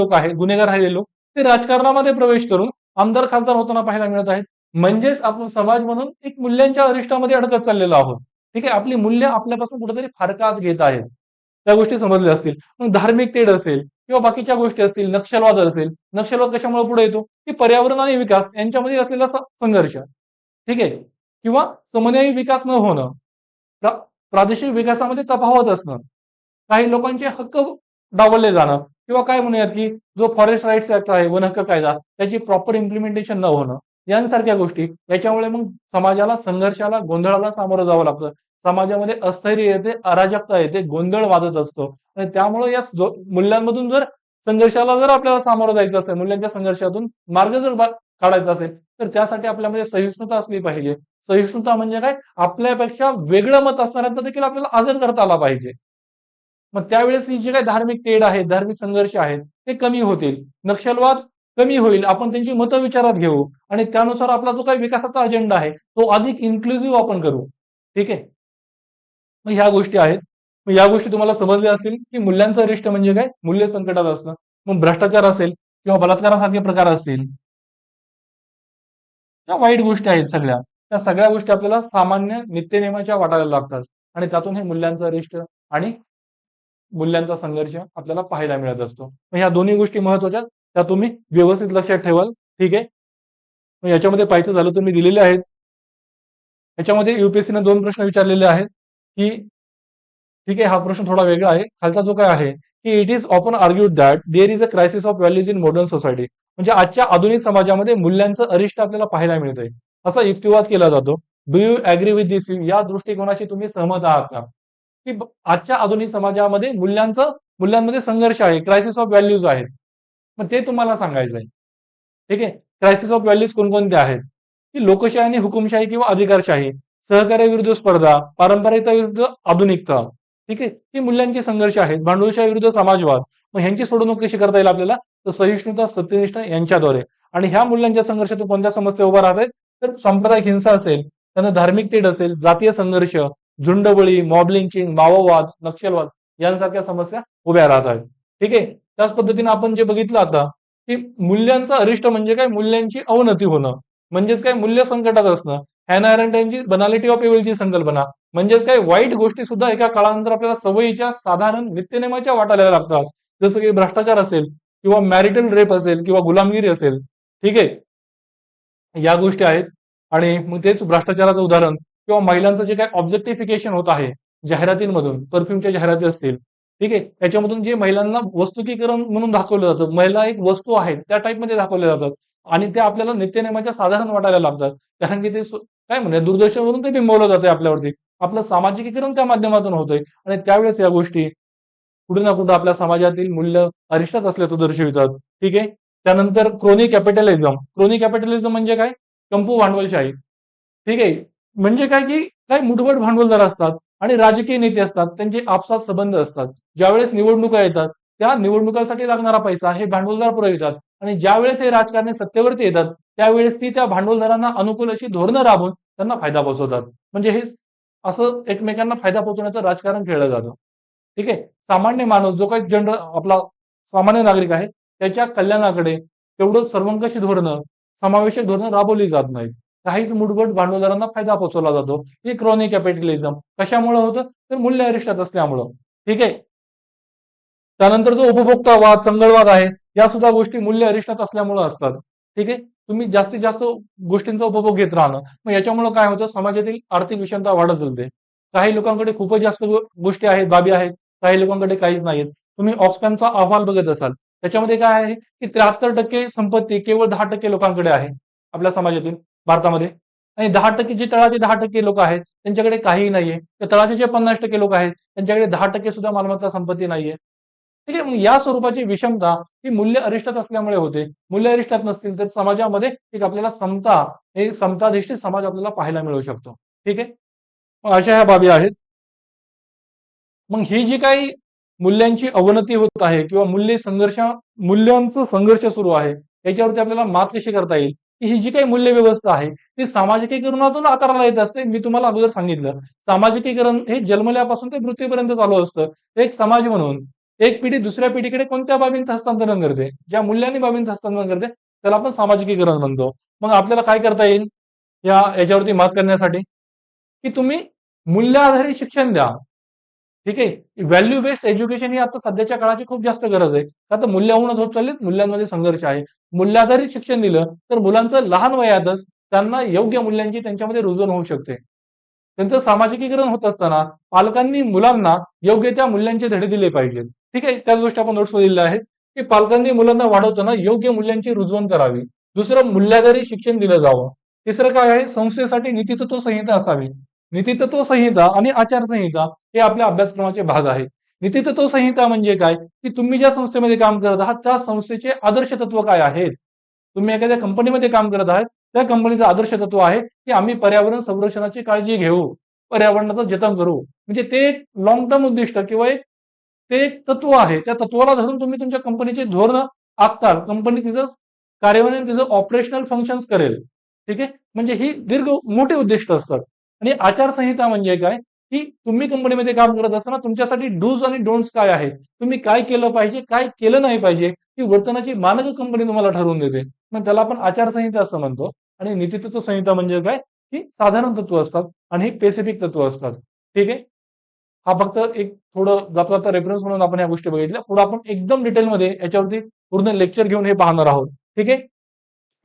लोक ते राजकारणामध्ये प्रवेश करून आमदार खासदार होताना पाहायला मिळत आहेत. म्हणजेच आपण समाज म्हणून एक मूल्यांच्या अरिष्टामध्ये अडकत चाललेलो आहोत. ठीक आहे. आपली मूल्य आपल्यापासून कुठेतरी फारकात घेत आहेत. त्या गोष्टी समजल्या असतील. मग धार्मिक तेढ असेल किंवा बाकीच्या गोष्टी असतील, नक्षलवाद असेल. नक्षलवाद कशामुळे पुढे येतो, की पर्यावरण आणि विकास यांच्यामध्ये असलेला संघर्ष. ठीक आहे. किंवा समन्वयी विकास न होणं, प्रादेशिक विकासामध्ये तफावत असणं, काही लोकांचे हक्क डावलले जाणं किंवा काय म्हणूयात की जो फॉरेस्ट राईट्स ऍक्ट आहे, वन हक्क कायदा, त्याची प्रॉपर इम्प्लिमेंटेशन न होणं, यांसारख्या गोष्टी. याच्यामुळे मग समाजाला संघर्षाला, गोंधळाला सामोरं जावं लागतं. समाजामध्ये अस्थैर्य येते, अराजकता येते, गोंधळ वाजत असतो आणि त्यामुळे या मूल्यांमधून जर आपल्याला सामोरं जायचं असेल, मूल्यांच्या संघर्षातून मार्ग जर काढायचा असेल तर त्यासाठी आपल्यामध्ये सहिष्णुता असली पाहिजे. सहिष्णुता म्हणजे काय, आपल्यापेक्षा वेगळं मत असणाऱ्यांचा देखील आपल्याला आदर करता आला पाहिजे. मग त्यावेळेस ही जे काही धार्मिक तेढ आहे, धार्मिक संघर्ष आहेत ते कमी होतील, नक्षलवाद कमी होईल. आपण त्यांची मतं विचारात घेऊ आणि त्यानुसार आपला जो काही विकासाचा अजेंडा आहे तो अधिक इन्क्लुझिव्ह आपण करू. ठीक आहे. मग ह्या गोष्टी आहेत. मग या गोष्टी तुम्हाला समजल्या असतील की मूल्यांचं अरिष्ट म्हणजे काय, मूल्य संकटात असणं. मग भ्रष्टाचार असेल किंवा बलात्कारासारखे प्रकार असतील, त्या वाईट गोष्टी आहेत सगळ्या, त्या सगळ्या गोष्टी आपल्याला सामान्य नित्यनेमाच्या वाटायला लागतात आणि त्यातून हे मूल्यांचं अरिष्ट आणि मूल्यांचा संघर्ष आपल्याला पाहायला मिळत असतो. मग ह्या दोन्ही गोष्टी महत्वाच्या, त्या तुम्ही व्यवस्थित लक्षात ठेवाल. ठीक आहे. मग याच्यामध्ये पाहायचं झालं तर मी दिलेले आहेत. याच्यामध्ये युपीएससीने 2 प्रश्न विचारलेले आहेत की ठीक आहे, हा प्रश्न थोडा वेगळा आहे. खालचा जो काय आहे की it is often argued that there is a crisis of values in modern society. म्हणजे आजच्या आधुनिक समाजामध्ये मूल्यांचं अरिष्ट आपल्याला पाहायला मिळतंय, असा युक्तिवाद केला जातो. डू यू अग्री विथ दिस? या दृष्टिकोनाशी तुम्ही सहमत आहात का, की आजच्या आधुनिक समाजामध्ये मूल्यांमध्ये संघर्ष आहे, क्रायसिस ऑफ व्हॅल्यूज आहेत. मग ते तुम्हाला सांगायचं आहे. ठीक आहे. क्रायसिस ऑफ व्हॅल्यूज कोणकोणते आहेत, की लोकशाही आणि हुकुमशाही किंवा अधिकारशाही, सहकार्याविरुद्ध स्पर्धा, पारंपरिकता विरुद्ध आधुनिकता. ठीक आहे. ही मूल्यांचे संघर्ष आहेत. भांडवलशाही विरुद्ध समाजवाद. मग ह्यांची सोडवणूक कशी करता येईल आपल्याला, तर सहिष्णुता, सत्यनिष्ठा यांच्याद्वारे. आणि ह्या मूल्यांच्या संघर्षातून कोणत्या समस्या उभा राहत आहेत, तर सांप्रदायिक हिंसा असेल, त्यानं धार्मिक तेढ असेल, जातीय संघर्ष, झुंडबळी, मॉब लिंचिंग, माओवाद, नक्षलवाद यांसारख्या समस्या उभ्या राहत आहेत. ठीक आहे. त्याच पद्धतीने आपण जे बघितलं आता की मूल्यांचं अरिष्ट म्हणजे काय, मूल्यांची अवनती होणं, म्हणजेच काय मूल्य संकटात असणं. हॅना अरेंट यांची बनालिटी ऑफ इव्हिलची संकल्पना, म्हणजेच काय वाईट गोष्टी सुद्धा एका काळानंतर आपल्याला सवयीच्या साधारण नित्यनेमाच्या वाटायला लागतात. जसं की भ्रष्टाचार असेल किंवा मॅरिटल रेप असेल किंवा गुलामगिरी असेल. ठीक आहे. या गोष्टी आहेत. आणि मग तेच भ्रष्टाचाराचं उदाहरण किंवा महिलांचं जे काही ऑब्जेक्टिफिकेशन होत आहे जाहिरातींमधून, परफ्यूमच्या जाहिराती असतील. ठीक आहे. त्याच्यामधून जे महिलांना वस्तुकीकरण म्हणून दाखवलं जातं, महिला एक वस्तू आहेत त्या टाईपमध्ये दाखवल्या जातात आणि त्या आपल्याला नित्यनेमाच्या साधारण वाटायला लागतात. कारण की ते काय म्हणूया दूरदर्शनवरून ते बिंबवलं जातंय आपल्यावरती. आपलं सामाजिकीकरण त्या माध्यमातून होतंय आणि त्यावेळेस या गोष्टी कुठे ना कुठे आपल्या समाजातील मूल्य अरिष्टात असल्याचं दर्शवितात. ठीक आहे. त्यानंतर क्रोनी कॅपिटलिझम. क्रोनी कॅपिटलिझम म्हणजे काय, कंपू भांडवलशाही. ठीक आहे. म्हणजे काय की काय मुठभर भांडवलदार असतात आणि राजकीय नेते असतात, त्यांचे आपसात संबंध असतात. ज्यावेळेस निवडणुका येतात त्या निवडणुकांसाठी लागणारा पैसा हे भांडवलदार पुरवितात आणि ज्यावेळेस हे राजकारणी सत्तेवरती येतात त्यावेळेस ती त्या भांडवलदारांना अनुकूल अशी धोरणं राबवून त्यांना फायदा पोहोचवतात. म्हणजे हे असं एकमेकांना फायदा पोहोचवण्याचं राजकारण खेळलं जातं. ठीक आहे. सामान्य माणूस जो काही जनरल आपला सामान्य नागरिक आहे त्याच्या कल्याणाकडे तेवढं सर्वंकष धोरणं, समावेशक धोरणं राबवली जात नाहीत. काहीच मुठभट भांडवलदारांना फायदा पोहोचवला जातो. हे क्रोनी कॅपिटलिझम कशामुळे होतं, तर मूल्य अरिष्टात असल्यामुळं. ठीक आहे. त्यानंतर जो उपभोक्तावाद, चंगळवाद आहे या सुद्धा गोष्टी मूल्य अरिष्टात असल्यामुळे असतात. ठीक आहे. तुम्ही जास्तीत जास्त गोष्टींचा उपभोग घेत राहणं, मग याच्यामुळे काय होतं, समाजातील आर्थिक विषमता वाढत चालते. काही लोकांकडे खूपच जास्त गोष्टी आहेत, बाबी आहेत, काही लोकांकडे काहीच नाहीत. तुम्ही ऑक्सफॅमचा अहवाल बघत असाल त्याच्यामध्ये काय आहे की 73% संपत्ती केवळ 10% लोकांकडे आहे आपल्या समाजातील, भारतामध्ये. आणि 10% जे तळाचे 10% लोक आहेत त्यांच्याकडे काहीही नाहीये. तर तळाचे जे 50% लोक आहेत त्यांच्याकडे 10% सुद्धा मालमत्ता संपत्ती नाहीये. ठीक आहे. मग या स्वरूपाची विषमता ही मूल्य अरिष्टात असल्यामुळे होते. मूल्य अरिष्टात नसतील तर समाजामध्ये एक आपल्याला समता, हे समताधिष्ठित समाज आपल्याला पाहायला मिळू शकतो. ठीक आहे. मग अशा ह्या बाबी आहेत. मग ही जी काही मूल्यांची अवनती होत आहे किंवा मूल्यांचा संघर्ष सुरू आहे याच्यावरती आपल्याला मात कशी करता येईल, की ही जी काही मूल्य व्यवस्था आहे ती सामाजिकीकरणातून आकाराला येत असते. मी तुम्हाला अगोदर सांगितलं, सामाजिकीकरण हे जन्मल्यापासून ते मृत्यूपर्यंत चालू असतं. एक समाज म्हणून एक पिढी दुसऱ्या पिढीकडे कोणत्या बाबींचं हस्तांतरण करते, ज्या मूल्यांनी बाबींचं हस्तांतरण करते त्याला आपण सामाजिकीकरण म्हणतो. मग आपल्याला काय करता येईल याच्यावरती मात करण्यासाठी, की तुम्ही मूल्य आधारित शिक्षण द्या. ठीक आहे. व्हॅल्यू बेस्ड एज्युकेशन ही आता सध्याच्या काळाची खूप जास्त गरज आहे. का तर मूल्यहूनच होत चाललीत, मूल्यांमध्ये संघर्ष आहे. मूल्याधारित शिक्षण दिलं तर मुलांचं लहान वयातच त्यांना योग्य मूल्यांची त्यांच्यामध्ये रुजवण होऊ शकते. त्यांचं सामाजिकीकरण होत असताना पालकांनी मुलांना योग्य त्या मूल्यांचे धडे दिले पाहिजेत. ठीक आहे. त्याच गोष्टी आपण नोट्समध्ये दिल्या आहेत, की पालकांनी मुलांना वाढवताना योग्य मूल्यांची रुजवण करावी. दुसरं मूल्याधारित शिक्षण दिलं जावं. तिसरं काय आहे, संस्थेसाठी नीतितत्व संहिता असावी. नीतितत्व संहिता आणि आचारसंहिता हे आपल्या अभ्यासक्रमाचे भाग आहेत. नीतितत्व संहिता म्हणजे काय, की तुम्ही ज्या संस्थेमध्ये काम करत आहात त्या संस्थेचे आदर्श तत्व काय आहेत. तुम्ही एखाद्या कंपनीमध्ये काम करत आहात त्या कंपनीचं आदर्श तत्व आहे की आम्ही पर्यावरण संरक्षणाची काळजी घेऊ, पर्यावरणाचं जतन करू. म्हणजे ते एक लॉंग टर्म उद्दिष्ट किंवा ते एक तत्व आहे. त्या तत्वाला धरून तुम्ही तुमच्या कंपनीचे धोरण आखताल. कंपनी तिचं कार्यान्वयन, तिचं ऑपरेशनल फंक्शन्स करेल. ठीक आहे. म्हणजे ही दीर्घ मोठे उद्दिष्ट असतात. आणि आचारसंहिता म्हणजे काय, की तुम्ही कंपनीमध्ये काम करत असताना तुमच्यासाठी डूज आणि डोंट्स काय आहेत, तुम्ही काय केलं पाहिजे, काय केलं नाही पाहिजे, ही वर्तनाची मानक कंपनी तुम्हाला ठरवून देते. मग त्याला आपण आचारसंहिता असं म्हणतो. आणि नीतितत्व संहिता म्हणजे काय, की साधारण तत्व असतात आणि ही स्पेसिफिक तत्व असतात. ठीक आहे. हा फक्त एक थोडं जाता रेफरन्स म्हणून आपण या गोष्टी बघितल्या. पुढे आपण एकदम डिटेलमध्ये याच्यावरती पूर्ण लेक्चर घेऊन हे पाहणार आहोत. ठीक आहे.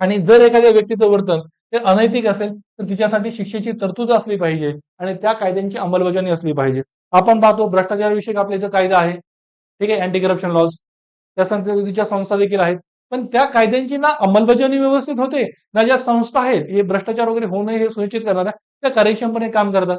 आणि जर एखाद्या व्यक्तीचं वर्तन हे अनैतिक असेल तर तिच्यासाठी शिक्षेची तरतूद असली पाहिजे आणि त्या कायद्यांची अंमलबजावणी असली पाहिजे. आपण पाहतो भ्रष्टाचारविषयक आपल्या इथं कायदा आहे. ठीक आहे. अँटी करप्शन लॉज, त्या संस्थेच्या संस्था देखील आहेत. पण त्या कायद्यांची ना अंमलबजावणी व्यवस्थित होते, ना ज्या संस्था आहेत हे भ्रष्टाचार वगैरे होऊ नये हे सुनिश्चित करणाऱ्या त्या कार्यक्षमपणे काम करतात.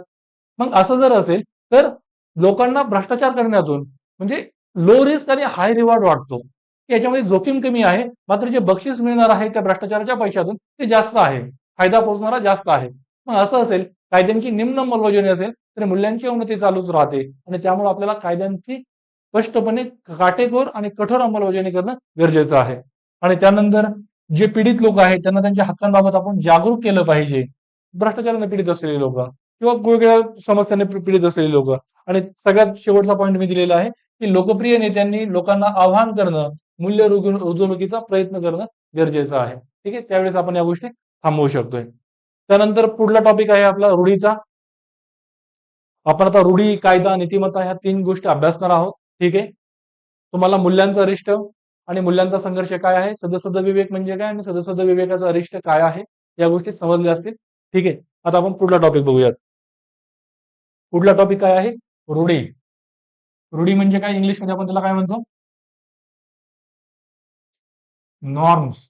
मग असं जर असेल तर लोकांना भ्रष्टाचार करण्यातून म्हणजे लो रिस्क आणि हाय रिवॉर्ड वाटतो. याच्यामध्ये जोखीम कमी आहे, मात्र जे बक्षीस मिळणार आहे त्या भ्रष्टाचाराच्या पैशातून ते जास्त आहे, फायदा पोहोचणारा जास्त आहे. मग असं असेल, कायद्यांची निम्न अंमलबजावणी असेल तर मूल्यांची अवनती चालूच राहते आणि त्यामुळे आपल्याला कायद्यांची स्पष्टपणे काटेकोर आणि कठोर अंमलबजावणी करणं गरजेचं आहे. आणि त्यानंतर जे पीडित लोक आहेत त्यांना त्यांच्या हक्कांबाबत आपण जागरूक केलं पाहिजे. भ्रष्टाचाराने पीडित असलेले लोक किंवा वेगवेगळ्या समस्यांनी पीडित असलेले लोक. आणि सगळ्यात शेवटचा पॉईंट मी दिलेला आहे की लोकप्रिय नेत्यांनी लोकांना आवाहन करणं, मूल्य रुजवणुकीचा प्रयत्न करणं गरजेचं आहे. ठीक आहे, त्यावेळेस आपण या गोष्टी थांबवू शकतोय. त्यानंतर पुढला टॉपिक आहे आपला रूढीचा. आपण आता रूढी, कायदा, नीतिमत्ता ह्या 3 गोष्टी अभ्यासणार आहोत. ठीक आहे, तुम्हाला मूल्यांचा अरिष्ट आणि मूल्यांचा संघर्ष काय आहे, सदसद विवेक म्हणजे काय आणि सदसद विवेकाचा अरिष्ट काय आहे, या गोष्टी समजल्या असतील. ठीक आहे, आता आपण पुढला टॉपिक बघूयात. पुढला टॉपिक काय आहे, रूढी. रूढी म्हणजे काय, इंग्लिशमध्ये आपण त्याला काय म्हणतो, नॉर्म्स.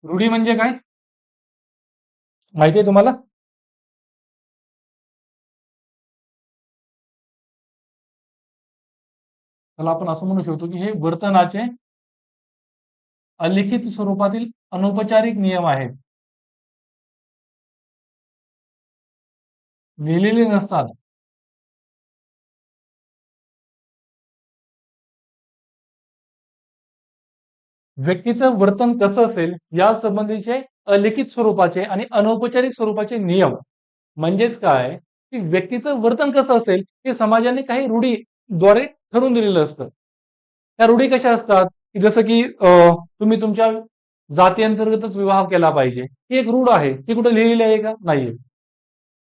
रूढी म्हणजे काय माहिती आहे तुम्हाला? त्याला आपण असं म्हणू शकतो की हे वर्तनाचे अलिखित स्वरूपातील अनौपचारिक नियम आहेत. लिहिलेले नसतात. व्यक्तीचं वर्तन कसं असेल या संबंधीचे अलिखित स्वरूपाचे आणि अनौपचारिक स्वरूपाचे नियम. म्हणजेच काय की व्यक्तीचं वर्तन कसं असेल हे समाजाने काही रूढीद्वारे ठरवून दिलेलं असतं. त्या रूढी कशा असतात की जसं की तुम्ही तुमच्या जातीअंतर्गतच विवाह केला पाहिजे, ही एक रूढ आहे. ती कुठे लिहिलेली आहे का, नाहीये.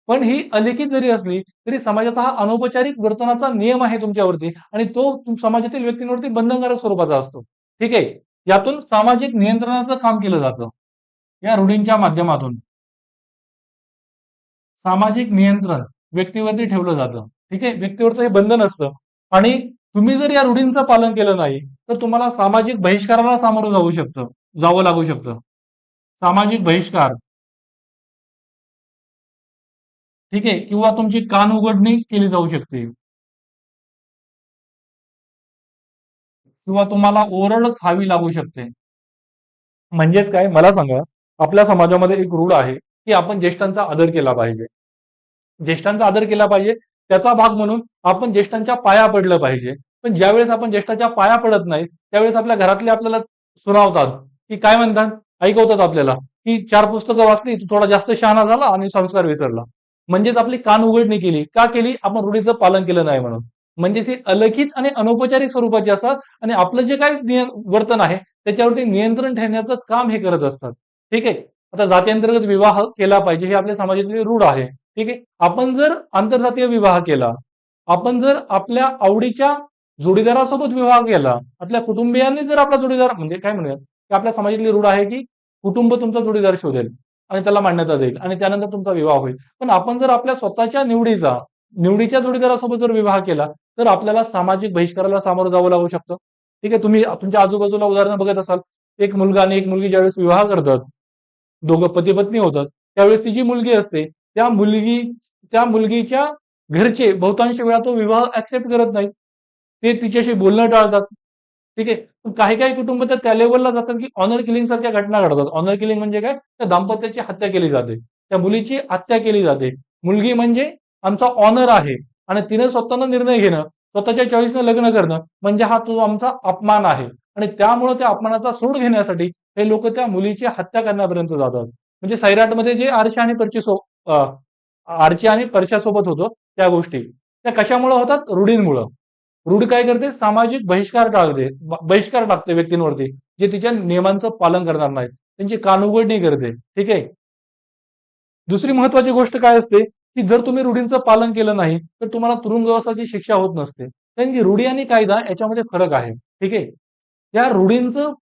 पण ही अलिखित जरी असली तरी समाजाचा हा अनौपचारिक वर्तनाचा नियम आहे तुमच्यावरती आणि तो समाजातील व्यक्तींवरती बंधनकारक स्वरूपाचा असतो. ठीक आहे, यातून सामाजिक नियंत्रणाचं काम केलं जातं. या रूढींच्या माध्यमातून सामाजिक नियंत्रण व्यक्तीवरती ठेवलं जातं. ठीक आहे, व्यक्तीवरचं हे बंधन असतं आणि तुम्ही जर या रूढींचं पालन केलं नाही तर तुम्हाला सामाजिक बहिष्काराला सामोरं जावं लागू शकतं. सामाजिक बहिष्कार, ठीक आहे, किंवा तुमची कान उघडणी केली जाऊ शकते किंवा तुम्हाला ओरड खावी लागू शकते. म्हणजेच काय मला सांगा, आपल्या समाजामध्ये एक रूढ आहे की आपण ज्येष्ठांचा आदर केला पाहिजे. ज्येष्ठांचा आदर केला पाहिजे त्याचा भाग म्हणून आपण ज्येष्ठांच्या पाया पडलं पाहिजे. पण ज्यावेळेस आपण ज्येष्ठाच्या पाया पडत नाही त्यावेळेस आपल्या घरातले आपल्याला सुनावतात की काय म्हणतात, ऐकवतात आपल्याला की 4 पुस्तकं वाचली तू थोडा जास्त शहाणा झाला आणि संस्कार विसरला. म्हणजेच आपली कान उघडणी केली का केली, आपण रूढीचं पालन केलं नाही म्हणून. म्हणजेच हे अलिखित आणि अनौपचारिक स्वरूपाचे असतात आणि आपलं जे काही वर्तन आहे त्याच्यावरती नियंत्रण ठेवण्याचं काम हे करत असतात. ठीक आहे, आता जातीअंतर्गत विवाह केला पाहिजे हे आपल्या समाजातली रूढ आहे. ठीक आहे, आपण जर आंतरजातीय विवाह केला, आपण जर आपल्या आवडीच्या जोडीदारासोबत विवाह केला, आपल्या कुटुंबियांनी जर आपला जोडीदार म्हणजे काय म्हणूयात की आपल्या समाजातली रूढ आहे की कुटुंब तुमचा जोडीदार शोधेल आणि त्याला मान्यता देईल आणि त्यानंतर तुमचा विवाह होईल. पण आपण जर आपल्या स्वतःच्या निवडीच्या जोडीदारासोबत जर विवाह केला तर आपल्याला सामाजिक बहिष्काराला सामोरं जावं लागू शकतं. ठीक आहे, तुम्ही तुमच्या आजूबाजूला उदाहरणं बघत असाल, एक मुलगा आणि एक मुलगी ज्यावेळेस विवाह करतात, दोघं पती पत्नी होतात, त्यावेळेस ती जी मुलगी असते त्या मुलगीच्या घरचे बहुतांश वेळा तो विवाह ऍक्सेप्ट करत नाहीत. ते तिच्याशी बोलणं टाळतात. ठीक आहे, पण काही काही कुटुंब तर त्या लेवलला जातात की ऑनर किलिंग सारख्या घटना घडतात. ऑनर किलिंग म्हणजे काय, त्या दाम्पत्याची हत्या केली जाते, त्या मुलीची हत्या केली जाते. मुलगी म्हणजे आमचा ऑनर आहे आणि तिने स्वतःनं निर्णय घेणं, स्वतःच्या चॉईसनं लग्न करणं म्हणजे हा तो आमचा अपमान आहे. आणि त्यामुळे त्या अपमानाचा सूड घेण्यासाठी हे लोक त्या मुलीची हत्या करण्यापर्यंत जातात. म्हणजे सैराटमध्ये जे आरची आणि परशासोबत होतो त्या गोष्टी त्या कशामुळे होतात, रूढींमुळं. रूढ काय करते, सामाजिक बहिष्कार टाकते व्यक्तींवरती जे तिच्या नियमांचं पालन करणार नाहीत, त्यांची कानउघडणी करते. ठीक आहे, दुसरी महत्वाची गोष्ट काय असते की जर तुम्ही रूढींचं पालन केलं नाही तर तुम्हाला तुरुंगवासाची शिक्षा होत नसते. कारण की रूढी आणि कायदा याच्यामध्ये फरक आहे. ठीक आहे, या रूढींचं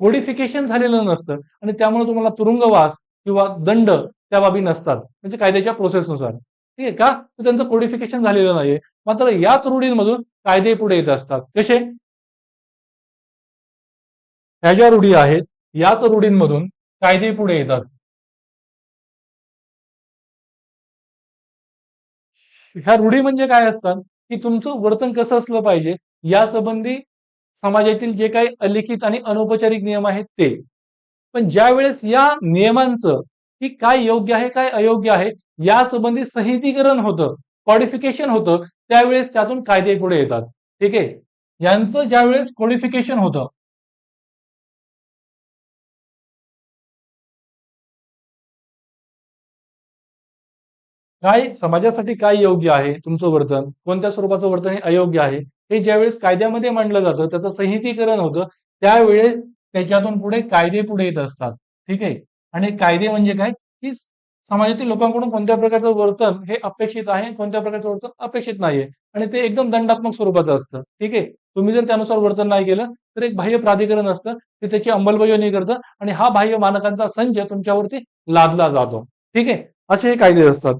कोडिफिकेशन झालेलं नसतं आणि त्यामुळे तुम्हाला तुरुंगवास किंवा दंड त्या बाबी नसतात, म्हणजे कायद्याच्या प्रोसेसनुसार. ठीक आहे का, तर त्यांचं कोडिफिकेशन झालेलं नाहीये. मात्र याच रूढींमधून कायदे पुढे येत असतात. कसे, ह्या ज्या रूढी आहेत याच रूढींमधून कायदे पुढे येतात. ह्या रूढी म्हणजे काय असतात की तुमचं वर्तन कसं असलं पाहिजे या संबंधी समाजातील जे काही अलिखित आणि अनौपचारिक नियम आहेत ते. पण ज्या वेळेस या नियमांचं की काय योग्य आहे काय अयोग्य आहे या संबंधी संहितीकरण होतं कॉडिफिकेशन होतं त्यावेळेस त्यातून कायदे पुढे येतात. ठीक आहे. यांचं ज्यावेळेस कॉडिफिकेशन होतं काय समाजासाठी काय योग्य आहे तुमचं वर्तन, कोणत्या स्वरूपाचं वर्तन हे अयोग्य आहे, हे ज्यावेळेस कायद्यामध्ये मांडलं जातं, त्याचं संहितीकरण होतं, त्यावेळेस त्याच्यातून पुढे कायदे पुढे येत असतात. ठीक आहे. आणि कायदे म्हणजे काय, की समाजातील लोकांकडून कोणत्या प्रकारचं वर्तन हे अपेक्षित आहे, कोणत्या प्रकारचं वर्तन अपेक्षित नाहीये. आणि ते एकदम दंडात्मक स्वरूपाचं असतं. ठीक आहे. तुम्ही जर त्यानुसार वर्तन नाही केलं तर एक बाह्य प्राधिकरण असतं, ते त्याची अंमलबजावणी करतं आणि हा बाह्य मानकांचा संच तुमच्यावरती लादला जातो. ठीक आहे. असे हे कायदे असतात.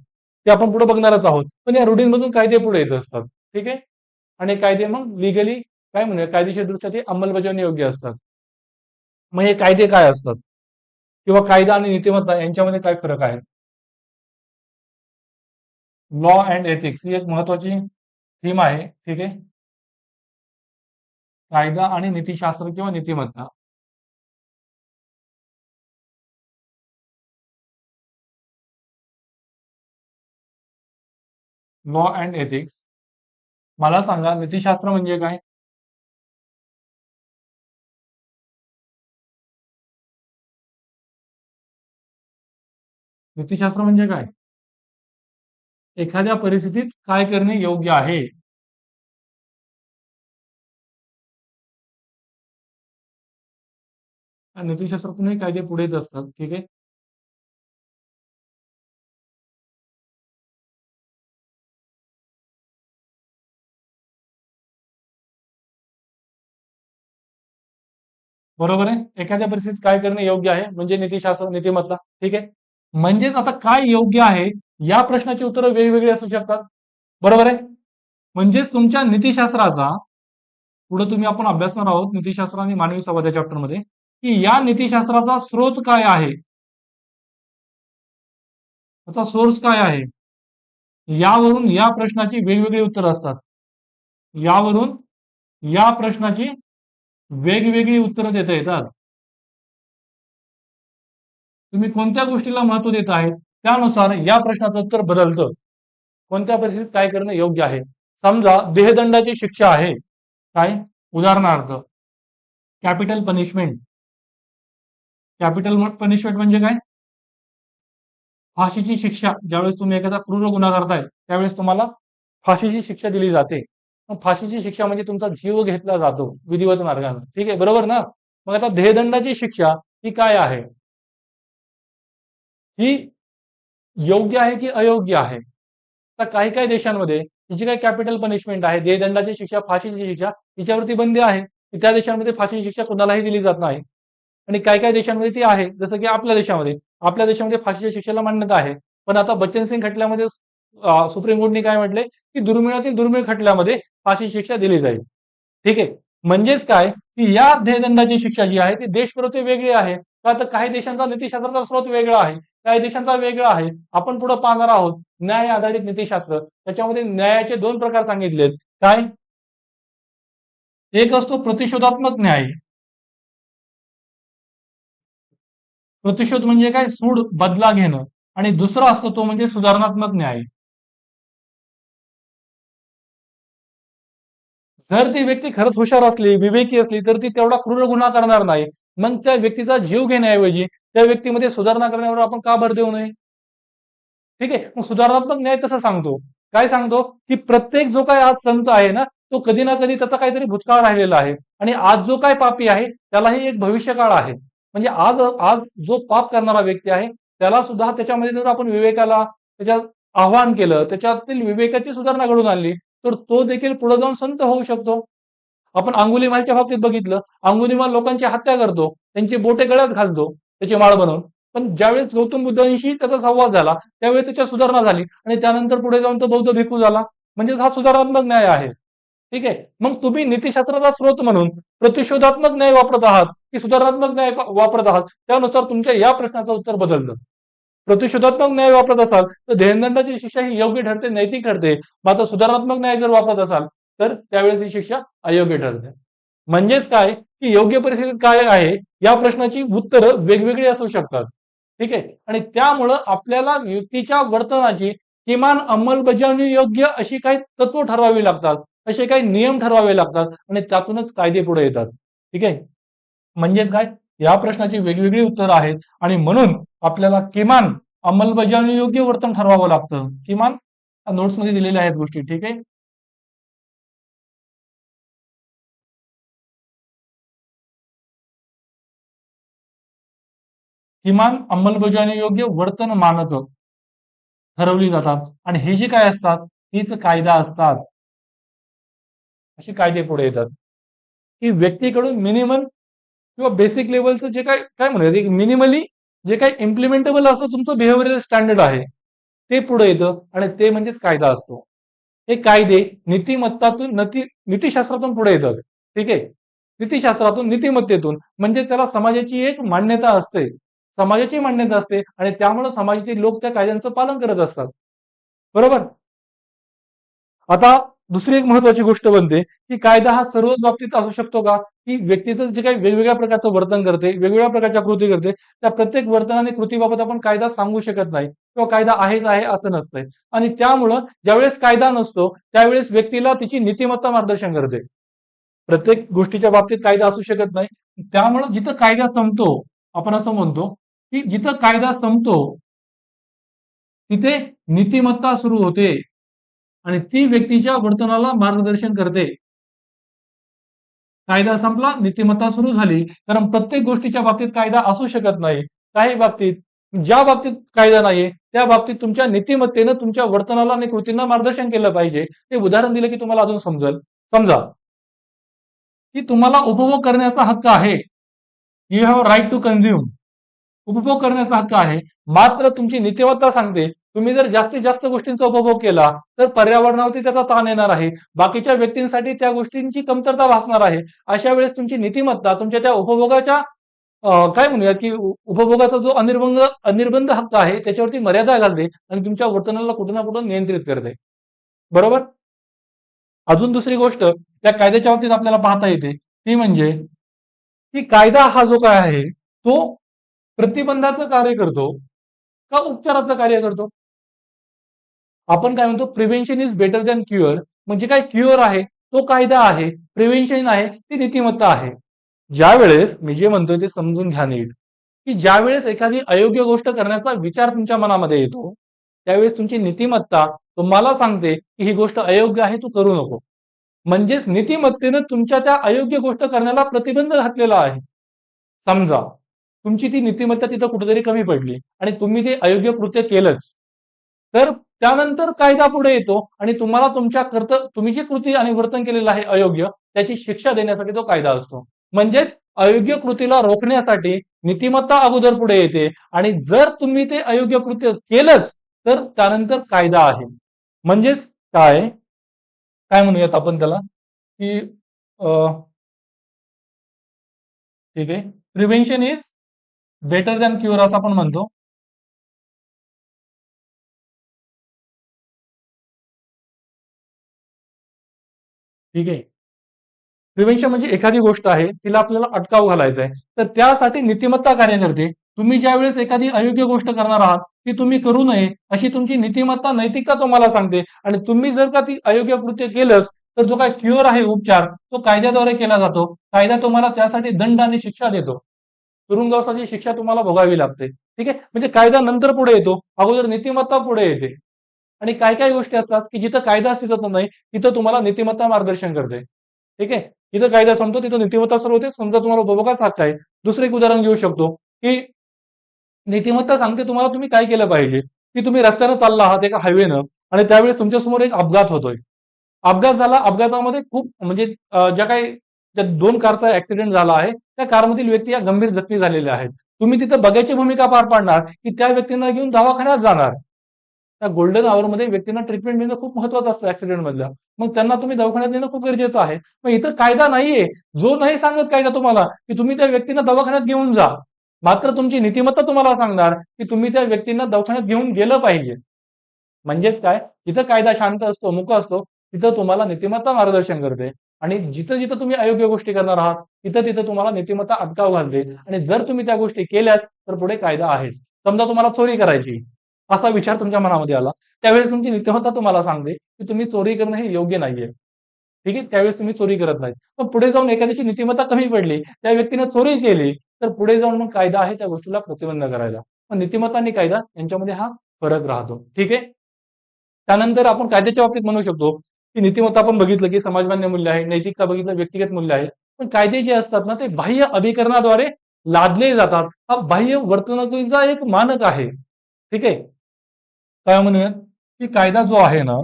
ते आपण पुढे बघणारच आहोत. पण या रूढीन मधून कायदे पुढे येत असतात. ठीक आहे. आणि कायदे मग लिगली काय म्हणूया कायदेशीर दृष्ट्या ते अंमलबजावणी योग्य असतात. मग हे कायदे काय असतात किंवा कायदा आणि नीतिमत्ता यांच्यामध्ये काय फरक आहे? लॉ अँड एथिक्स ही एक महत्वाची थीम आहे. ठीक आहे. कायदा आणि नीतिशास्त्र किंवा नीतिमत्ता. Law and ethics. मला सांगा नीतिशास्त्र म्हणजे काय? नीतिशास्त्र म्हणजे काय? एखाद्या परिस्थितीत काय करणे योग्य आहे. नीतिशास्त्रातून हे कायदे पुढे येत असतात. ठीक आहे. बरोबर आहे. एखाद्या परिस्थितीत काय करणे योग्य आहे म्हणजे नीतिशास्त्र, नीतिमत्ता. ठीक आहे. म्हणजेच आता काय योग्य आहे या प्रश्नाची उत्तरं वेगवेगळी असू शकतात. बरोबर आहे. म्हणजेच तुमच्या नीतिशास्त्राचा पुढे तुम्ही आपण अभ्यासणार आहोत नीतिशास्त्र आणि मानवी संवाद या चॅप्टरमध्ये की या नीतिशास्त्राचा स्रोत काय आहे, त्याचा सोर्स काय आहे, यावरून या प्रश्नाची वेगवेगळी उत्तरं असतात. यावरून या प्रश्नाची वेगवेगळी उत्तरं देता येतात. तुम्ही कोणत्या गोष्टीला महत्व देत आहेत त्यानुसार या प्रश्नाचं उत्तर बदलतं. कोणत्या परिस्थितीत काय करणं योग्य आहे. समजा देहदंडाची शिक्षा आहे. काय? उदाहरणार्थ कॅपिटल पनिशमेंट. कॅपिटल पनिशमेंट म्हणजे काय? फाशीची शिक्षा. ज्यावेळेस तुम्ही एखादा क्रूर गुन्हा करताय त्यावेळेस तुम्हाला फाशीची शिक्षा दिली जाते. मग फाशीची शिक्षा म्हणजे तुमचा जीव घेतला जातो विधिवत मार्गाने. ठीक आहे. बरोबर ना? मग आता देहदंडाची शिक्षा ही काय आहे? ही योग्य आहे की अयोग्य आहे? तर काही काही देशांमध्ये जी काही कॅपिटल पनिशमेंट आहे, देहदंडाची शिक्षा, फाशीची शिक्षा हिच्यावरती बंदी आहे. त्या देशांमध्ये फाशीची शिक्षा कुणालाही दिली जात नाही. आणि काही काही देशांमध्ये ती आहे. जसं की आपल्या देशामध्ये. आपल्या देशामध्ये फाशीच्या शिक्षेला मान्यता आहे. पण आता बच्चन सिंग खटल्यामध्ये सुप्रीम कोर्टने काय म्हटले की दुर्मिळातील दुर्मिळ खटल्यामध्ये फाशी शिक्षा दिली जाईल. ठीक आहे. म्हणजेच काय की या देहदंडाची शिक्षा जी आहे ती देशप्रती वेगळी आहे. का तर काही देशांचा नीतिशास्त्राचा स्रोत वेगळा आहे. काही देशांचा वेगळा आहे. आपण पुढे पाहणार आहोत न्याय आधारित नीतिशास्त्र. त्याच्यामध्ये न्यायाचे दोन प्रकार सांगितलेत. काय? एक असतो प्रतिशोधात्मक न्याय. प्रतिशोध म्हणजे काय? सूड बदला घेणं. आणि दुसरा असतो तो म्हणजे सुधारणात्मक न्याय. जर ती व्यक्ती खरंच हुशार असली, विवेकी असली तर ती तेवढा क्रूर गुन्हा करणार नाही. मग त्या व्यक्तीचा जीव घेण्याऐवजी त्या व्यक्तीमध्ये सुधारणा करण्यावर आपण का भर देऊ नये? ठीक आहे. मग सुधारणात्मक न्याय तसं सांगतो. काय सांगतो की प्रत्येक जो काही आज संत आहे ना तो कधी ना कधी त्याचा काहीतरी भूतकाळ राहिलेला आहे आणि आज जो काय पापी आहे त्यालाही एक भविष्यकाळ आहे. म्हणजे आज आज जो पाप करणारा व्यक्ती आहे त्याला सुद्धा त्याच्यामध्ये जर आपण विवेकाला त्याच्यात आव्हान केलं, त्याच्यातील विवेकाची सुधारणा घडून आणली तर तो देखील पुढे जाऊन संत होऊ शकतो. आपण अंगुलीमालच्या बाबतीत बघितलं. अंगुलीमाल लोकांची हत्या करतो, त्यांची बोटे गळ्यात घालतो त्याची माळ बनवून. पण ज्यावेळेस गौतम बुद्धांशी त्याचा संवाद झाला त्यावेळी त्याच्या सुधारणा झाली आणि त्यानंतर पुढे जाऊन तो बौद्ध भिक्खू झाला. म्हणजेच हा सुधारात्मक न्याय आहे. ठीक आहे. मग तुम्ही नीतिशास्त्राचा स्रोत म्हणून प्रतिशोधात्मक न्याय वापरत आहात की सुधारात्मक न्याय वापरत आहात त्यानुसार तुमच्या या प्रश्नाचं उत्तर बदलतं. प्रतिशोधात्मक न्याय वापरत असाल तर देहदंडाची शिक्षा ही योग्य ठरते, नैतिक ठरते. मात्र सुधारात्मक न्याय जर वापरत असाल तर त्यावेळेस ही शिक्षा अयोग्य ठरते. म्हणजेच काय की योग्य परिस्थितीत काय आहे या प्रश्नाची उत्तरं वेगवेगळी असू शकतात. ठीक आहे. आणि त्यामुळं आपल्याला व्यक्तीच्या वर्तनाची किमान अंमलबजावणी योग्य अशी काही तत्व ठरवावी लागतात, असे काही नियम ठरवावे लागतात आणि त्यातूनच कायदे पुढे येतात. ठीक आहे. म्हणजेच काय, या प्रश्नाची वेगवेगळी उत्तरं आहेत आणि म्हणून आपल्याला किमान अंमलबजावणी योग्य वर्तन ठरवावं लागतं. किमान नोट्समध्ये दिलेल्या आहेत गोष्टी. ठीक आहे. किमान अंमलबजावणी योग्य वर्तन मानकं ठरवली जातात आणि हे जे काय असतात तीच कायदा असतात. असे कायदे पुढे येतात की व्यक्तीकडून मिनिमम किंवा बेसिक लेवलचं जे काय काय म्हणूया मिनिमली जे काही इम्प्लिमेंटेबल असं तुमचं बिहेव्हिअरल स्टँडर्ड आहे ते पुढे येतं आणि ते म्हणजेच कायदा असतो. हे कायदे नीतिमत्तातून नीतिशास्त्रातून पुढे येतात. ठीक आहे. नीतिशास्त्रातून नीतिमत्तेतून म्हणजे त्याला समाजाची एक मान्यता असते. समाजाची मान्यता असते आणि त्यामुळे समाजाचे लोक त्या कायद्यांचं पालन करत असतात. बरोबर. आता दुसरी एक महत्वाची गोष्ट बनते की कायदा हा सर्वच बाबतीत असू शकतो का, की व्यक्तीचं जे काही वेगवेगळ्या प्रकारचं वर्तन करते, वेगवेगळ्या प्रकारच्या कृती करते, त्या प्रत्येक वर्तन आणि कृतीबाबत आपण कायदा सांगू शकत नाही किंवा कायदा आहेच आहे असं नसतंय. आणि त्यामुळं ज्यावेळेस कायदा नसतो त्यावेळेस व्यक्तीला तिची नीतिमत्ता मार्गदर्शन करते. प्रत्येक गोष्टीच्या बाबतीत कायदा असू शकत नाही. त्यामुळं जिथं कायदा संपतो, आपण असं म्हणतो की जिथं कायदा संपतो तिथे नीतिमत्ता सुरू होते आणि ती व्यक्तीच्या वर्तनाला मार्गदर्शन करते. कायदा संपला, नीतिमत्ता सुरू झाली. कारण प्रत्येक गोष्टीच्या बाबतीत कायदा असू शकत नाही. काही बाबतीत, ज्या बाबतीत कायदा नाहीये, त्या बाबतीत तुमच्या नीतिमत्तेनं तुमच्या वर्तनाला आणि कृतींना मार्गदर्शन केलं पाहिजे. ते उदाहरण दिलं की तुम्हाला अजून समजेल. समजा की तुम्हाला उपभोग करण्याचा हक्क आहे. You have right to consume. उपभोग करण्याचा हक्क आहे. मात्र तुमची नीतिमत्ता सांगते तुम्ही जर जास्तीत जास्त गोष्टींचा उपभोग केला तर पर्यावरणावरती त्याचा ताण येणार आहे. बाकीच्या व्यक्तींसाठी त्या गोष्टींची कमतरता भासणार आहे. अशा वेळेस तुमची नीतिमत्ता तुमच्या त्या उपभोगाच्या काय म्हणूया की उपभोगाचा जो अनिर्बंध हक्क आहे त्याच्यावरती मर्यादा घालते आणि तुमच्या वर्तनाला कुठे ना कुठे नियंत्रित करते. बरोबर. अजून दुसरी गोष्ट त्या कायद्याच्या बाबतीत आपल्याला पाहता येते ती म्हणजे की कायदा हा जो काय आहे तो प्रतिबंधाचं कार्य करतो का उपचाराचं कार्य करतो. आपण काय म्हणतो prevention is better than cure. म्हणजे काय, क्युअर आहे तो कायदा आहे, प्रिव्हेन्शन आहे ती नीतिमत्ता आहे. ज्या वेळेस मी जे म्हणतोय ते समजून घ्या नीट, की ज्या वेळेस एखादी अयोग्य गोष्ट करण्याचा विचार तुमच्या मनामध्ये येतो त्यावेळेस तुमची नीतिमत्ता तुम्हाला सांगते की ही गोष्ट अयोग्य आहे, तू करू नको. म्हणजेच नीतिमत्तेनं तुमच्या त्या अयोग्य गोष्ट करण्याला प्रतिबंध घातलेला आहे. समजा तुमची ती नीतिमत्ता तिथं कुठेतरी कमी पडली आणि तुम्ही ते अयोग्य कृत्य केलंच, तर त्यानंतर कायदा पुढे येतो आणि तुम्हाला तुम्ही जी कृती आणि वर्तन केलेलं आहे अयोग्य त्याची शिक्षा देण्यासाठी तो कायदा असतो. म्हणजेच अयोग्य कृतीला रोखण्यासाठी नीतिमत्ता अगोदर पुढे येते आणि जर तुम्ही ते अयोग्य कृत्य केलंच तर त्यानंतर कायदा आहे. म्हणजेच काय काय म्हणूयात आपण त्याला की ठीक आहे, prevention is better than cure असं आपण म्हणतो. ठीक आहे. प्रिव्हेन्शन म्हणजे एखादी गोष्ट आहे तिला आपल्याला अटकाव घालायचा आहे तर त्यासाठी नीतिमत्ता कार्य करते. तुम्ही ज्या वेळेस एखादी अयोग्य गोष्ट करणार आहात ती तुम्ही करू नये अशी तुमची नीतिमत्ता नैतिकता तुम्हाला सांगते आणि तुम्ही जर का ती अयोग्य कृत्य केलंच तर जो काय क्युअर आहे उपचार तो कायद्याद्वारे केला जातो. कायदा तुम्हाला त्यासाठी दंड आणि शिक्षा देतो. तुरुंगवासाची शिक्षा तुम्हाला भोगावी लागते. ठीक आहे. म्हणजे कायदा नंतर पुढे येतो, अगोदर नीतिमत्ता पुढे येते. आणि काय काय गोष्टी असतात की जिथं कायदा अस्तित्वात नाही तिथं तुम्हाला नीतिमत्ता मार्गदर्शन करते. ठीक आहे. जिथं कायदा संपतो तिथं नीतिमत्ता सुरू होते. समजा तुम्हाला उपभोगाचा हक्क आहे. दुसरं एक उदाहरण घेऊ शकतो की नीतिमत्ता सांगते तुम्हाला तुम्ही काय केलं पाहिजे, की तुम्ही रस्त्यानं चालला आहात एका हायवेनं आणि त्यावेळेस तुमच्यासमोर एक अपघात होतोय. अपघात झाला, अपघातामध्ये खूप म्हणजे ज्या काही ज्या 2 कारचा ऍक्सिडेंट झाला आहे त्या कारमधील व्यक्ती या गंभीर जखमी झालेल्या आहेत. तुम्ही तिथं बघायची भूमिका पार पाडणार की त्या व्यक्तींना घेऊन दवाखान्यात जाणार. त्या गोल्डन आवरमध्ये व्यक्तींना ट्रीटमेंट मिळणं खूप महत्वाचं असतं ऍक्सिडेंट मधल्या. मग त्यांना तुम्ही दवाखान्यात नेणं खूप गरजेचं आहे. मग इथं कायदा नाहीये. जो नाही सांगत कायदा तुम्हाला की तुम्ही त्या व्यक्तींना दवाखान्यात घेऊन जा. मात्र तुमची नीतिमत्ता तुम्हाला सांगणार की तुम्ही त्या व्यक्तींना दवाखान्यात घेऊन गेलं पाहिजे. म्हणजेच काय, जिथं कायदा शांत असतो, मुक असतो, तिथं तुम्हाला नीतिमत्ता मार्गदर्शन करते आणि जिथं जिथं तुम्ही अयोग्य गोष्टी करणार आहात तिथं तिथं तुम्हाला नीतिमत्ता अटकाव घालते आणि जर तुम्ही त्या गोष्टी केल्यास तर पुढे कायदा आहेच. समजा तुम्हाला चोरी करायची असा विचार तुमच्या मनामध्ये आला, त्यावेळेस तुमची नीतिमत्ता तुम्हाला सांगते की तुम्ही चोरी करणं हे योग्य नाहीये. ठीक आहे, त्यावेळेस तुम्ही चोरी करत नाही. पण पुढे जाऊन एखाद्याची नीतिमत्ता कमी पडली, त्या व्यक्तीने चोरी केली, तर पुढे जाऊन मग कायदा आहे त्या गोष्टीला प्रतिबंध करायला. पण नीतिमत्ता आणि कायदा यांच्यामध्ये हा फरक राहतो. ठीक आहे. त्यानंतर आपण कायद्याच्या बाबतीत म्हणू शकतो की नीतिमत्ता आपण बघितलं की समाजमान्य मूल्य आहे, नैतिकता बघितलं व्यक्तिगत मूल्य आहे. पण कायदे जे असतात ना, ते बाह्य अभिकरणाद्वारे लादले जातात. हा बाह्य वर्तणुकीचा एक मानक आहे. ठीक आहे. काय म्हणूयात की कायदा जो आहे ना,